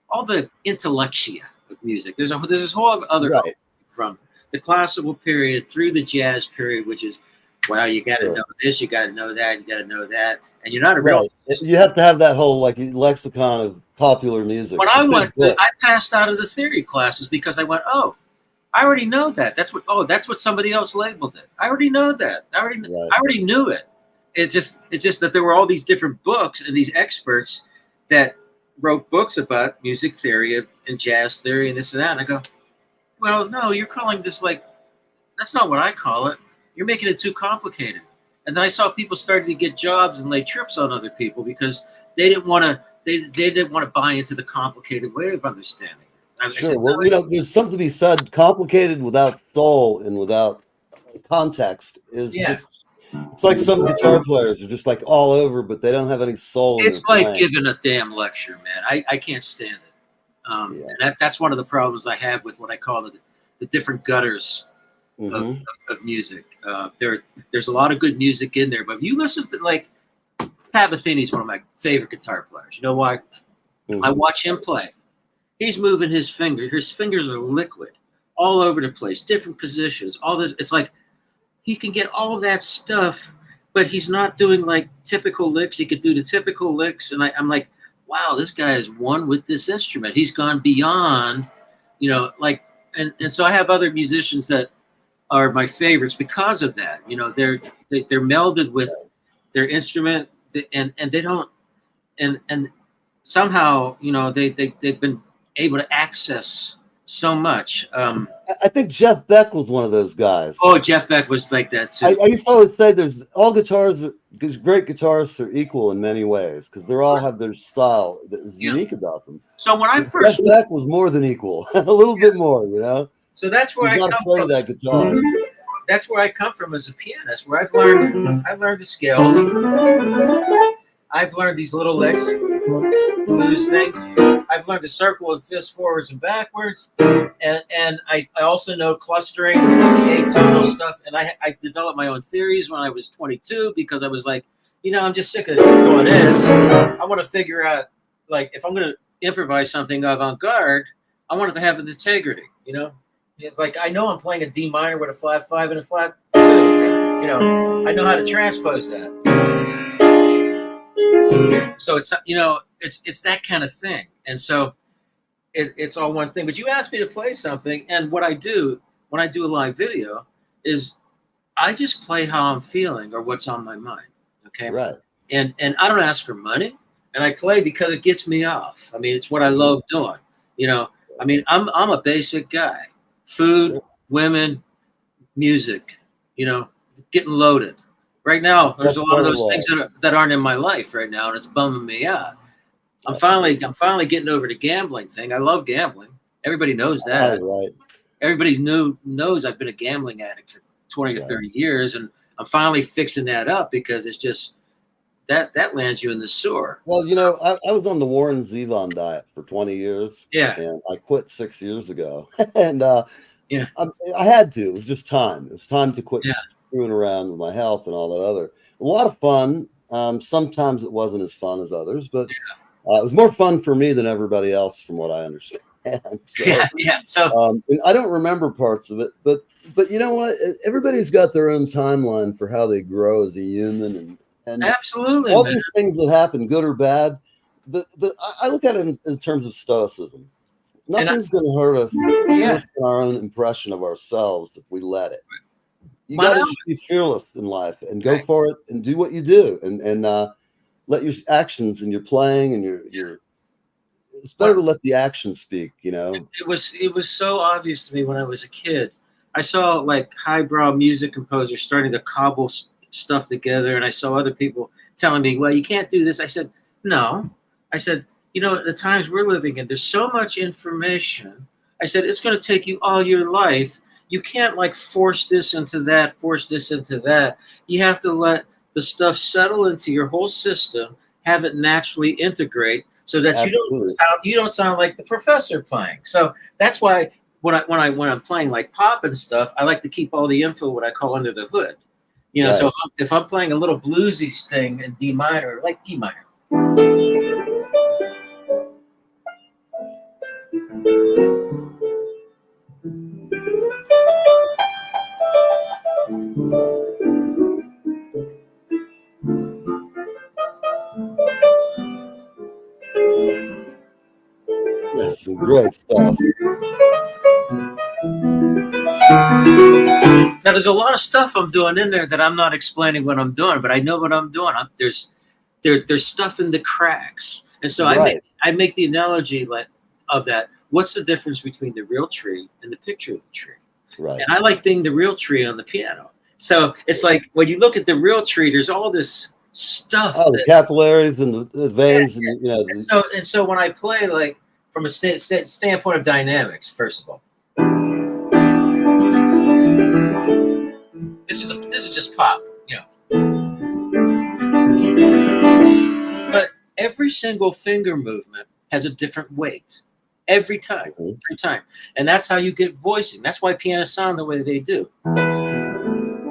all the intellectia of music. There's this whole other from the classical period through the jazz period, which is, well, you got to know this, you got to know that, you got to know that, and you're not a real. You have to have that whole lexicon of popular music. When I passed out of the theory classes because I went, oh, I already know that. That's what somebody else labeled it. I already know that. I already knew it. It's just that there were all these different books and these experts that wrote books about music theory and jazz theory and this and that. And I go, well, no, you're calling this that's not what I call it. You're making it too complicated. And then I saw people starting to get jobs and lay trips on other people because they didn't want to. They didn't want to buy into the complicated way of understanding it. Sure. Well, there's something to be said. Complicated without soul and without context is just. It's like some guitar players are just like all over, but they don't have any soul. It's like giving a damn lecture, man. I can't stand it. And that's one of the problems I have with what I call the different gutters of music. There's a lot of good music in there, but if you listen to Pat Metheny's one of my favorite guitar players. You know why? I watch him play. He's moving his fingers. His fingers are liquid all over the place, different positions, all this. It's like he can get all of that stuff, but he's not doing typical licks. He could do the typical licks. And I'm like, wow, this guy is one with this instrument. He's gone beyond, and so I have other musicians that are my favorites because of that. They're melded with their instrument. And they don't, and somehow they've been able to access so much. I think Jeff Beck was one of those guys. Oh, Jeff Beck was like that too. I used to always say great guitarists are equal in many ways because they all have their style that is unique about them. So when I first, Jeff Beck was more than equal, a little bit more, So that's where He's I not come afraid from. of that guitar. That's where I come from as a pianist, where I've learned the scales. I've learned these little licks, blues things. I've learned the circle and fifths forwards and backwards, and I also know clustering, atonal stuff. And I developed my own theories when I was 22 because I was like, I'm just sick of doing this. I want to figure out if I'm going to improvise something avant-garde, I want it to have an integrity, It's like I know I'm playing a D minor with a flat 5 and a flat 2. I know how to transpose that. So it's it's that kind of thing, and so it's all one thing. But you asked me to play something, and what I do when I do a live video is I just play how I'm feeling or what's on my mind. Okay, right. And I don't ask for money, and I play because it gets me off. I mean, it's what I love doing. I mean, I'm a basic guy. Food, women, music, getting loaded. Right now, there's a lot of those things that aren't in my life right now, and it's bumming me out. I'm finally getting over the gambling thing. I love gambling. Everybody knows that. Right. Everybody knows I've been a gambling addict for 20 to 30 years, and I'm finally fixing that up because it's just that lands you in the sewer. Well, you know, I was on the Warren Zevon diet for 20 years. Yeah. And I quit 6 years ago. And yeah, I had to. It was just time. It was time to quit Yeah. screwing around with my health and all that other. A lot of fun. Sometimes it wasn't as fun as others, but it was more fun for me than everybody else, from what I understand. So, yeah. So and I don't remember parts of it, but you know what? Everybody's got their own timeline for how they grow as a human, and absolutely, all man. these things that happen, good or bad. I look at it in terms of stoicism. Nothing's going to hurt us worse than our own impression of ourselves if we let it. You got to be fearless in life and go for it and do what you do, and let your actions and your playing and your it's better to let the action speak, you know. It was so obvious to me when I was a kid. I saw like highbrow music composers starting to cobble stuff together, and I saw other people telling me, well, you can't do this. I said, no. I said, you know, the times we're living in, there's so much information. I said, it's going to take you all your life. You can't like force this into that, force this into that. You have to let the stuff settle into your whole system, have it naturally integrate, so that you don't sound like the professor playing. So that's why when I'm playing like pop and stuff, I like to keep all the info what I call under the hood. You know, so if I'm playing a little bluesy thing in D minor, like E minor. That's some great stuff. Now, there's a lot of stuff I'm doing in there that I'm not explaining what I'm doing, but I know what I'm doing. There's stuff in the cracks, and so I make the analogy of that. What's the difference between the real tree and the picture of the tree? Right. And I like being the real tree on the piano. So it's like when you look at the real tree, there's all this stuff. Oh, the capillaries and the veins, and you know. And so when I play, like from a standpoint of dynamics, first of all, this is just pop, you know. But every single finger movement has a different weight. Every time, and that's how you get voicing. That's why pianists sound the way they do.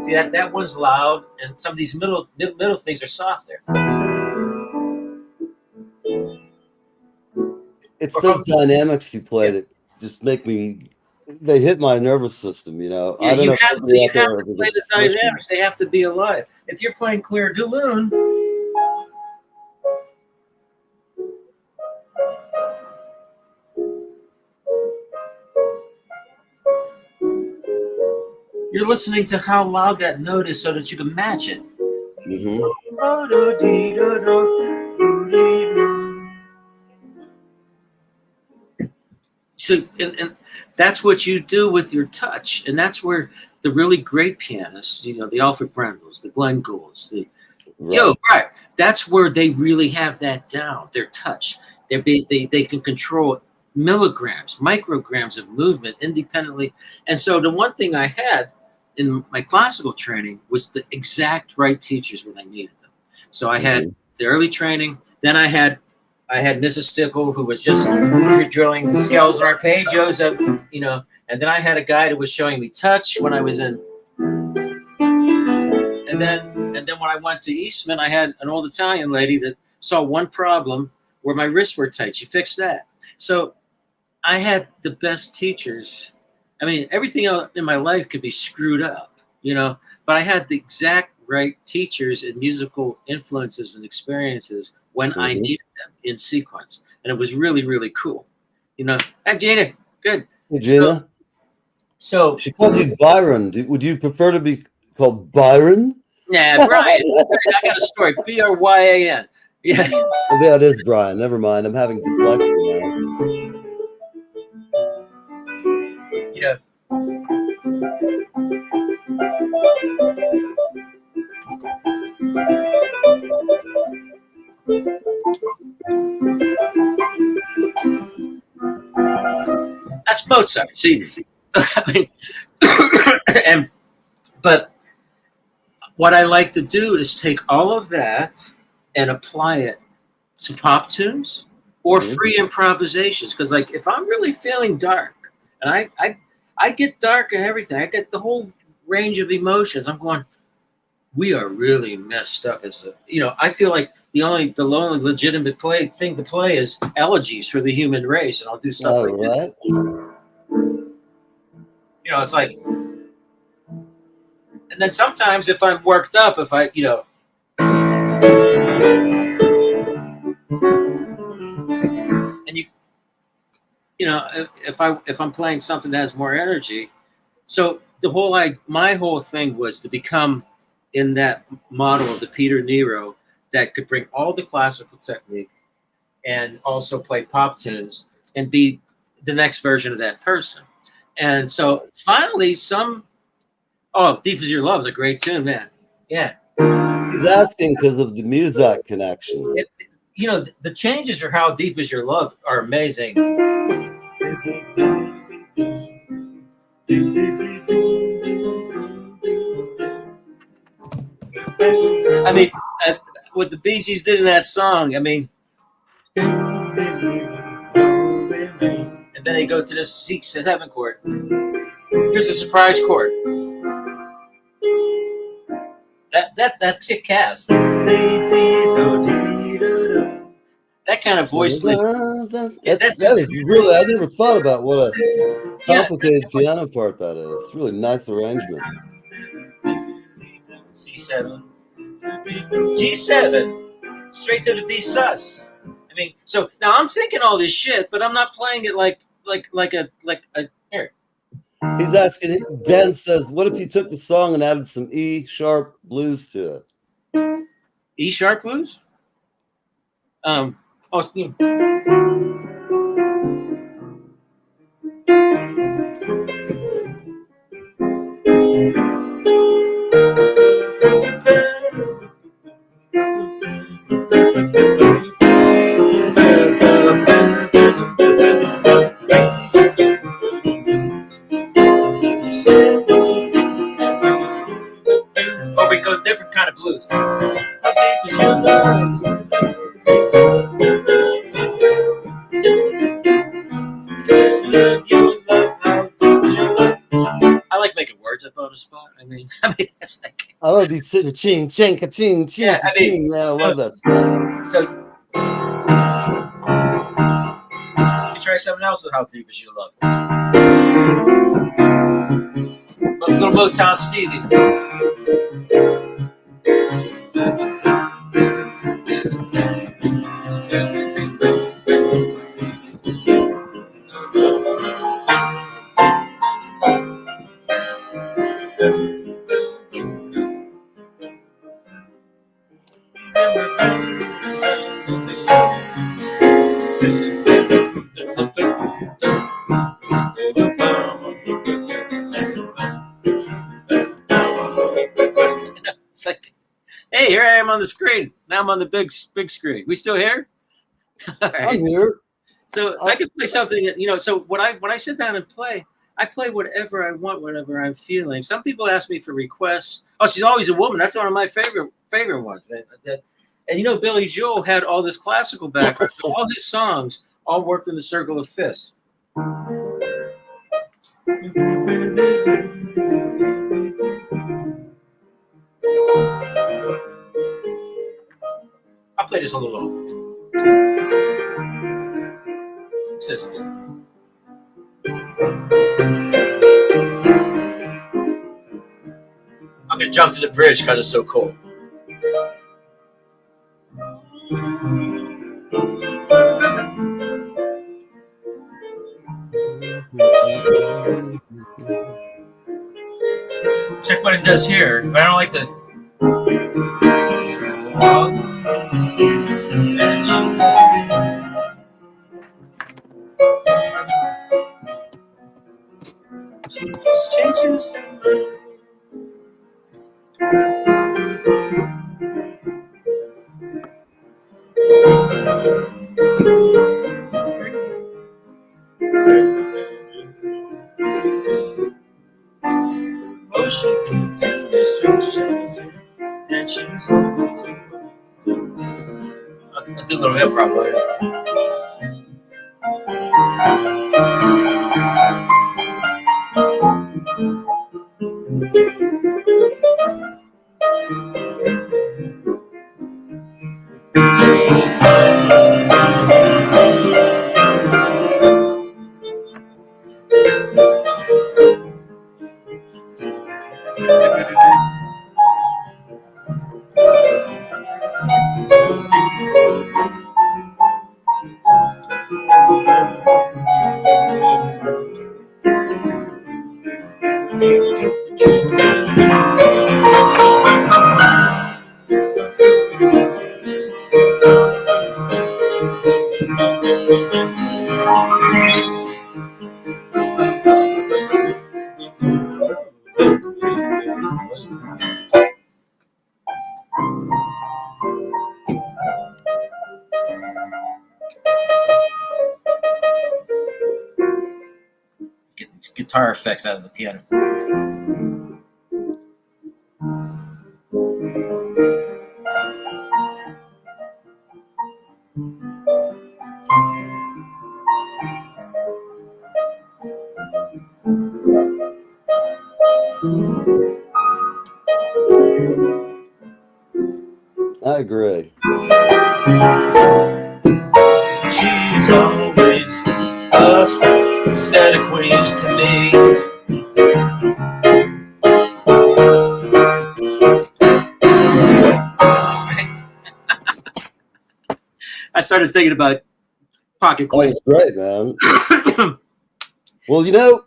See that one's loud, and some of these middle things are softer. It's those dynamics you play that just make me. They hit my nervous system, you know. Yeah, I don't know. You have to play the dynamics. They have to be alive. If you're playing Claire de Lune, you're listening to how loud that note is so that you can match it. Mm-hmm. So, and that's what you do with your touch, and that's where the really great pianists, you know, the Alfred Brendels, the Glenn Goulds, that's where they really have that down. Their touch, they can control milligrams, micrograms of movement independently. And so the one thing I had in my classical training was the exact right teachers when I needed them. So I had the early training, then I had Mrs. Stickle, who was just drilling scales and arpeggios, you know, and then I had a guy that was showing me touch when I was in. And then when I went to Eastman, I had an old Italian lady that saw one problem where my wrists were tight. She fixed that. So I had the best teachers. I mean, everything else in my life could be screwed up, you know, but I had the exact right teachers and musical influences and experiences when I needed them in sequence. And it was really, really cool. You know, hey, Gina, good. Hey, Gina. So she called you Byron. Would you prefer to be called Byron? Nah, Bryan. I got a story. Bryan. Yeah. Oh, yeah, it is Bryan. Never mind. I'm having dyslexia now. You know. That's Mozart. See, I mean, but what I like to do is take all of that and apply it to pop tunes or free improvisations. Because like if I'm really feeling dark, and I get dark and everything, I get the whole range of emotions. I'm going, we are really messed up as a, I feel like the only legitimate thing to play is elegies for the human race, and I'll do stuff like that. It's like, and then sometimes if I'm worked up, if I, and if I'm playing something that has more energy, so my whole thing was to become in that model of the Peter Nero that could bring all the classical technique and also play pop tunes and be the next version of that person. And so finally Deep As Your Love is a great tune, man. Yeah. He's asking because of the music connection. The changes for How Deep Is Your Love are amazing. I mean, what the Bee Gees did in that song, I mean, and then they go to this 7 chord. Here's a surprise chord. That's kick ass. That kind of voice. That is really, I never thought about what a complicated piano part that is. It's really nice arrangement. C7, G7, straight to the B sus. I mean, so now I'm thinking all this shit, but I'm not playing it like a here. He's asking. Dan says, "What if you took the song and added some E sharp blues to it?" E sharp blues? Or we go different kind of blues. I like making words up on the spot. I mean, it's like I love these sitting ching ching ching ching ching. Man, I love that stuff. So you try something else with How Deep Is Your Love. A little Motown Stevie. It's like, hey, here I am on the screen. Now I'm on the big screen. We still here? All right. I'm here. So I could play something, so when I sit down and play, I play whatever I want, whatever I'm feeling. Some people ask me for requests. Oh, she's always a woman. That's one of my favorite ones. And Billy Joel had all this classical background. So all his songs all worked in the circle of fifths. I'll play this a little. Scissors. I'm gonna jump to the bridge because it's so cool. Check what it does here. But I don't like the. Just changes. She's always I did a little improv later. Get these guitar effects out of the piano. I agree. She's always a set of queens to me. I started thinking about pocket queens. That was great, man. Well, you know,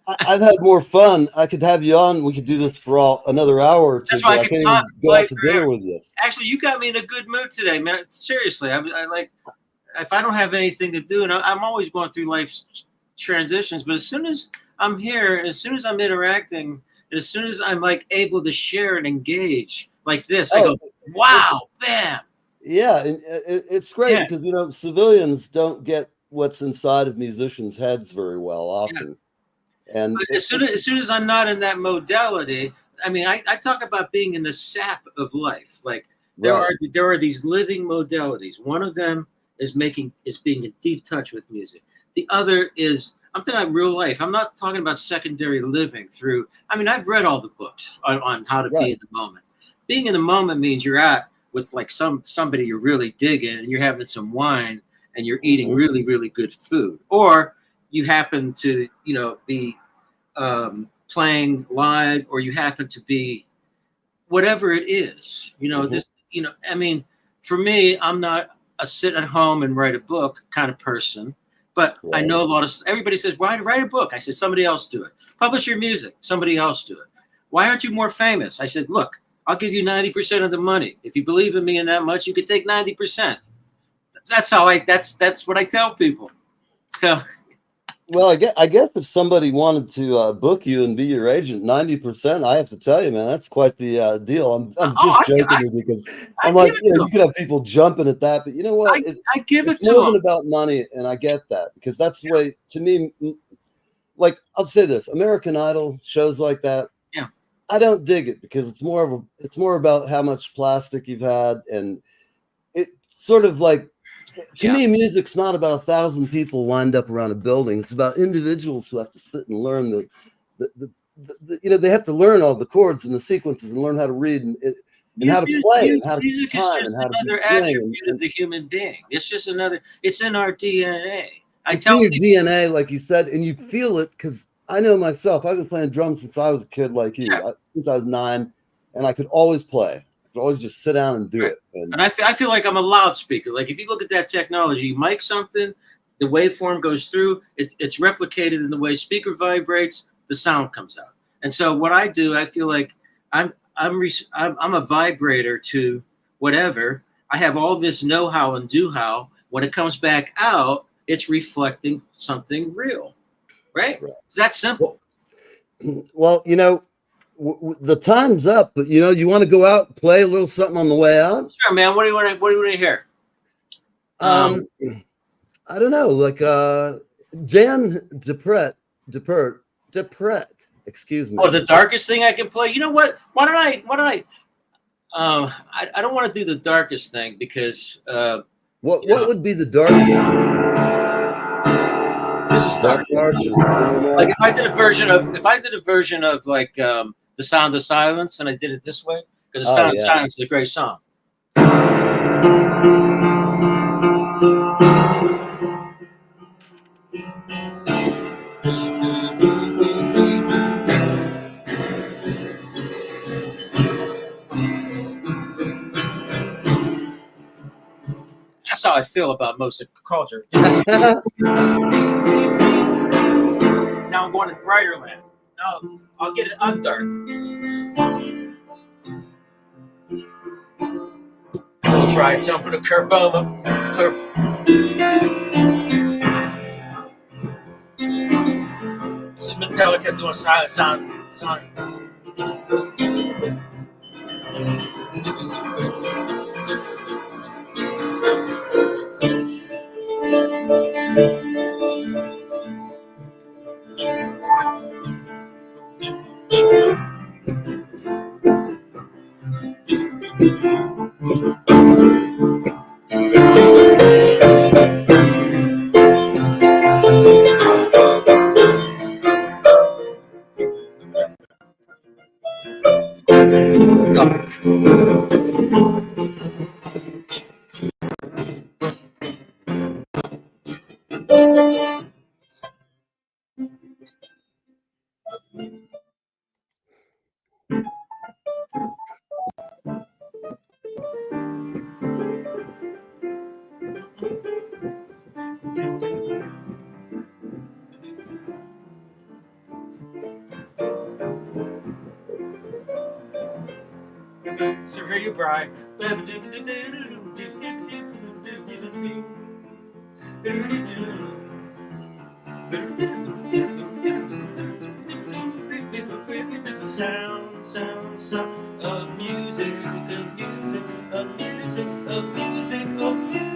I've had more fun. I could have you on. We could do this for another hour or two. That's why I can talk. Go out to dinner with you. Actually, you got me in a good mood today, man. Seriously, I like if I don't have anything to do, and I'm always going through life's transitions. But as soon as I'm here, as soon as I'm interacting, as soon as I'm like able to share and engage like this, I go, wow, bam. Yeah, and it's great because you know civilians don't get what's inside of musicians' heads very well often. Yeah. And as soon as I'm not in that modality, I mean, I talk about being in the sap of life. Like there are these living modalities. One of them is being in deep touch with music. The other is I'm talking about real life. I'm not talking about secondary living through. I mean, I've read all the books on how to be in the moment. Being in the moment means you're at with like somebody you're really digging and you're having some wine and you're eating really, really good food, or you happen to, you know, be playing live, or you happen to be whatever it is, you know, this, you know, I mean, for me, I'm not a sit at home and write a book kind of person, but I know everybody says, why write a book? I said, somebody else do it. Publish your music. Somebody else do it. Why aren't you more famous? I said, look, I'll give you 90% of the money. If you believe in me in that much, you could take 90%. That's how that's what I tell people. So, well, I guess if somebody wanted to book you and be your agent, 90%, I have to tell you, man, that's quite the deal. I'm just joking with you because I'm like, you know, you could have people jumping at that, but you know what? I give it to them. It's more than about money, and I get that because that's the way, to me, like, I'll say this, American Idol, shows like that, I don't dig it because it's more about how much plastic you've had, and it sort of like, to me, music's not about 1,000 people lined up around a building. It's about individuals who have to sit and learn the you know, they have to learn all the chords and the sequences and learn how to read and how to play and how to music time is just and how to another attribute of the human being. It's just another. It's in our DNA. It's in your DNA, like you said, and you feel it because I know myself. I've been playing drums since I was a kid, like you, since I was 9, and I could always play. I could always just sit down and do it. And I feel like I'm a loudspeaker. Like if you look at that technology, you mic something, the waveform goes through. It's replicated in the way speaker vibrates. The sound comes out. And so what I do, I feel like I'm a vibrator to whatever. I have all this know-how and do-how. When it comes back out, it's reflecting something real. Right? It's that simple. Well, you know, the time's up, but you know, you want to go out and play a little something on the way out? Sure, man. What do you want to hear? I don't know, like Jan Depret, excuse me. Oh, the darkest thing I can play. You know what? Why don't I I don't want to do the darkest thing because what would be the darkest? This is dark. Like if I did a version of like The Sound of Silence, and I did it this way because The Sound of Silence is a great song. That's how I feel about most of culture. Now I'm going to brighter land. Now I'll get it undark. We'll try it. Jump with a Kerboma. This is Metallica doing silent sound. So for you, Bryan. Sound of music, of music, of music, of music, of music.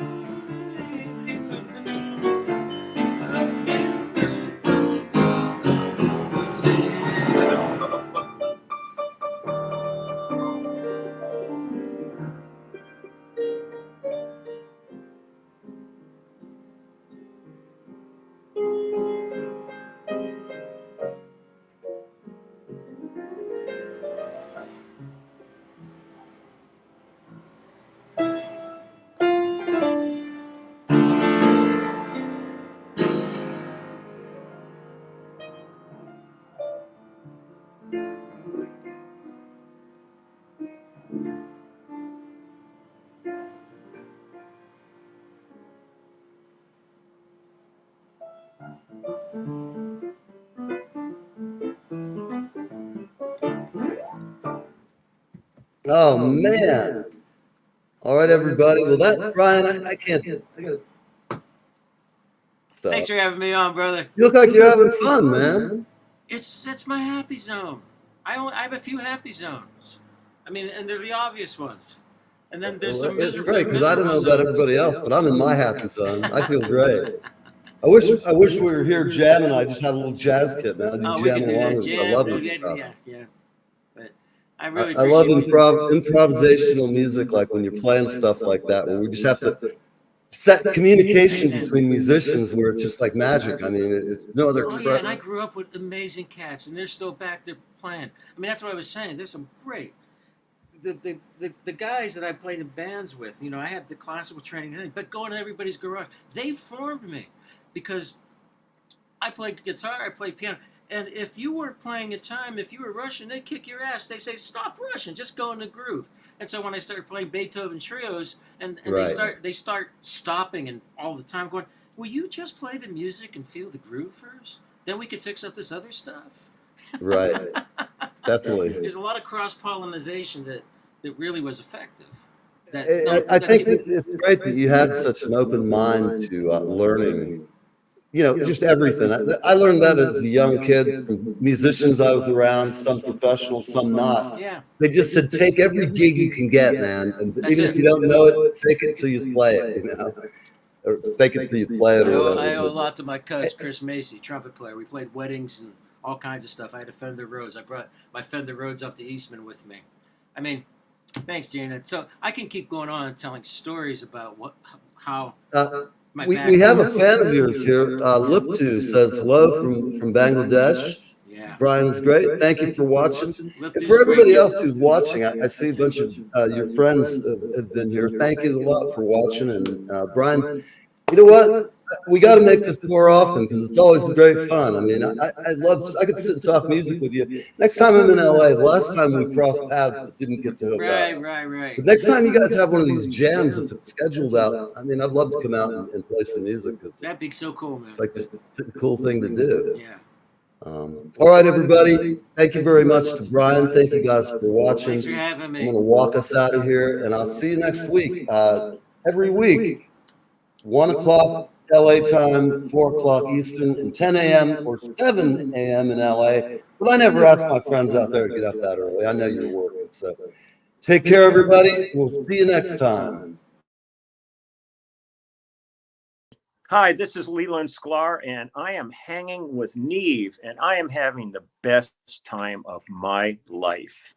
Oh man! All right, everybody. Well, that Bryan, I can't. I gotta stop. Thanks for having me on, brother. You look like you're having fun, man. It's my happy zone. I have a few happy zones. I mean, and they're the obvious ones. And then there's some. It's great because I don't know about everybody else, but I'm in my happy zone. I feel great. I wish we were here jamming. I just had a little jazz kit, man. I jam along with. I love this stuff. Yeah. But I really. I love improvisational music, like when you're playing stuff like that, where we just have to. It's that communication between musicians where it's just like magic. I mean, it's no other expression. Yeah, and I grew up with amazing cats, and they're still back there playing. I mean, that's what I was saying. There's some great. The guys that I played in bands with, you know, I had the classical training, but going to everybody's garage, they formed me because I played guitar, I played piano. And if you weren't playing in time, if you were rushing, they'd kick your ass. They say, stop rushing, just go in the groove. And so when I started playing Beethoven trios, and right. they start stopping and all the time going, will you just play the music and feel the groove first? Then we could fix up this other stuff. Right. Definitely. There's a lot of cross-pollination that really was effective. I think it's great that you had such an open mind to learning. You know, just everything. I learned that as a young kid from musicians I was around, some professional, some not. Yeah. They just said, take every gig you can get, man. And even if you don't know it, fake it till you play it, you know. Or fake it till you play it. I owe a lot to my cousin, Chris Macy, trumpet player. We played weddings and all kinds of stuff. I had a Fender Rhodes. I brought my Fender Rhodes up to Eastman with me. I mean, Thanks, Janet. So I can keep going on and telling stories about how we have a fan of yours here. Liptu says hello from Bangladesh. Yeah. Brian's great. Thank you for watching. And for everybody else who's watching, I see a bunch of your friends have been here. Thank you a lot for watching. And Brian, you know what? We got to make this more often because it's always great fun. I mean, I could sit and talk music with you. Next time I'm in LA, the last time we crossed paths but didn't get to hook up. Right. But next time you guys have one of these jams, if it's scheduled out, I mean, I'd love to come out and play some music. That'd be so cool, man. It's like just a cool thing to do. Yeah. All right, everybody. Thank you very much to Brian. Thank you guys for watching. Thanks for having me. I'm going to walk us out of here, and I'll see you next week. Every week, 1 o'clock LA time, 4 o'clock Eastern, and 10 a.m. or 7 a.m. in LA. But I never ask my friends out there to get up that early. I know you're working. So take care, everybody. We'll see you next time. Hi, this is Leland Sklar, and I am hanging with Neve, and I am having the best time of my life.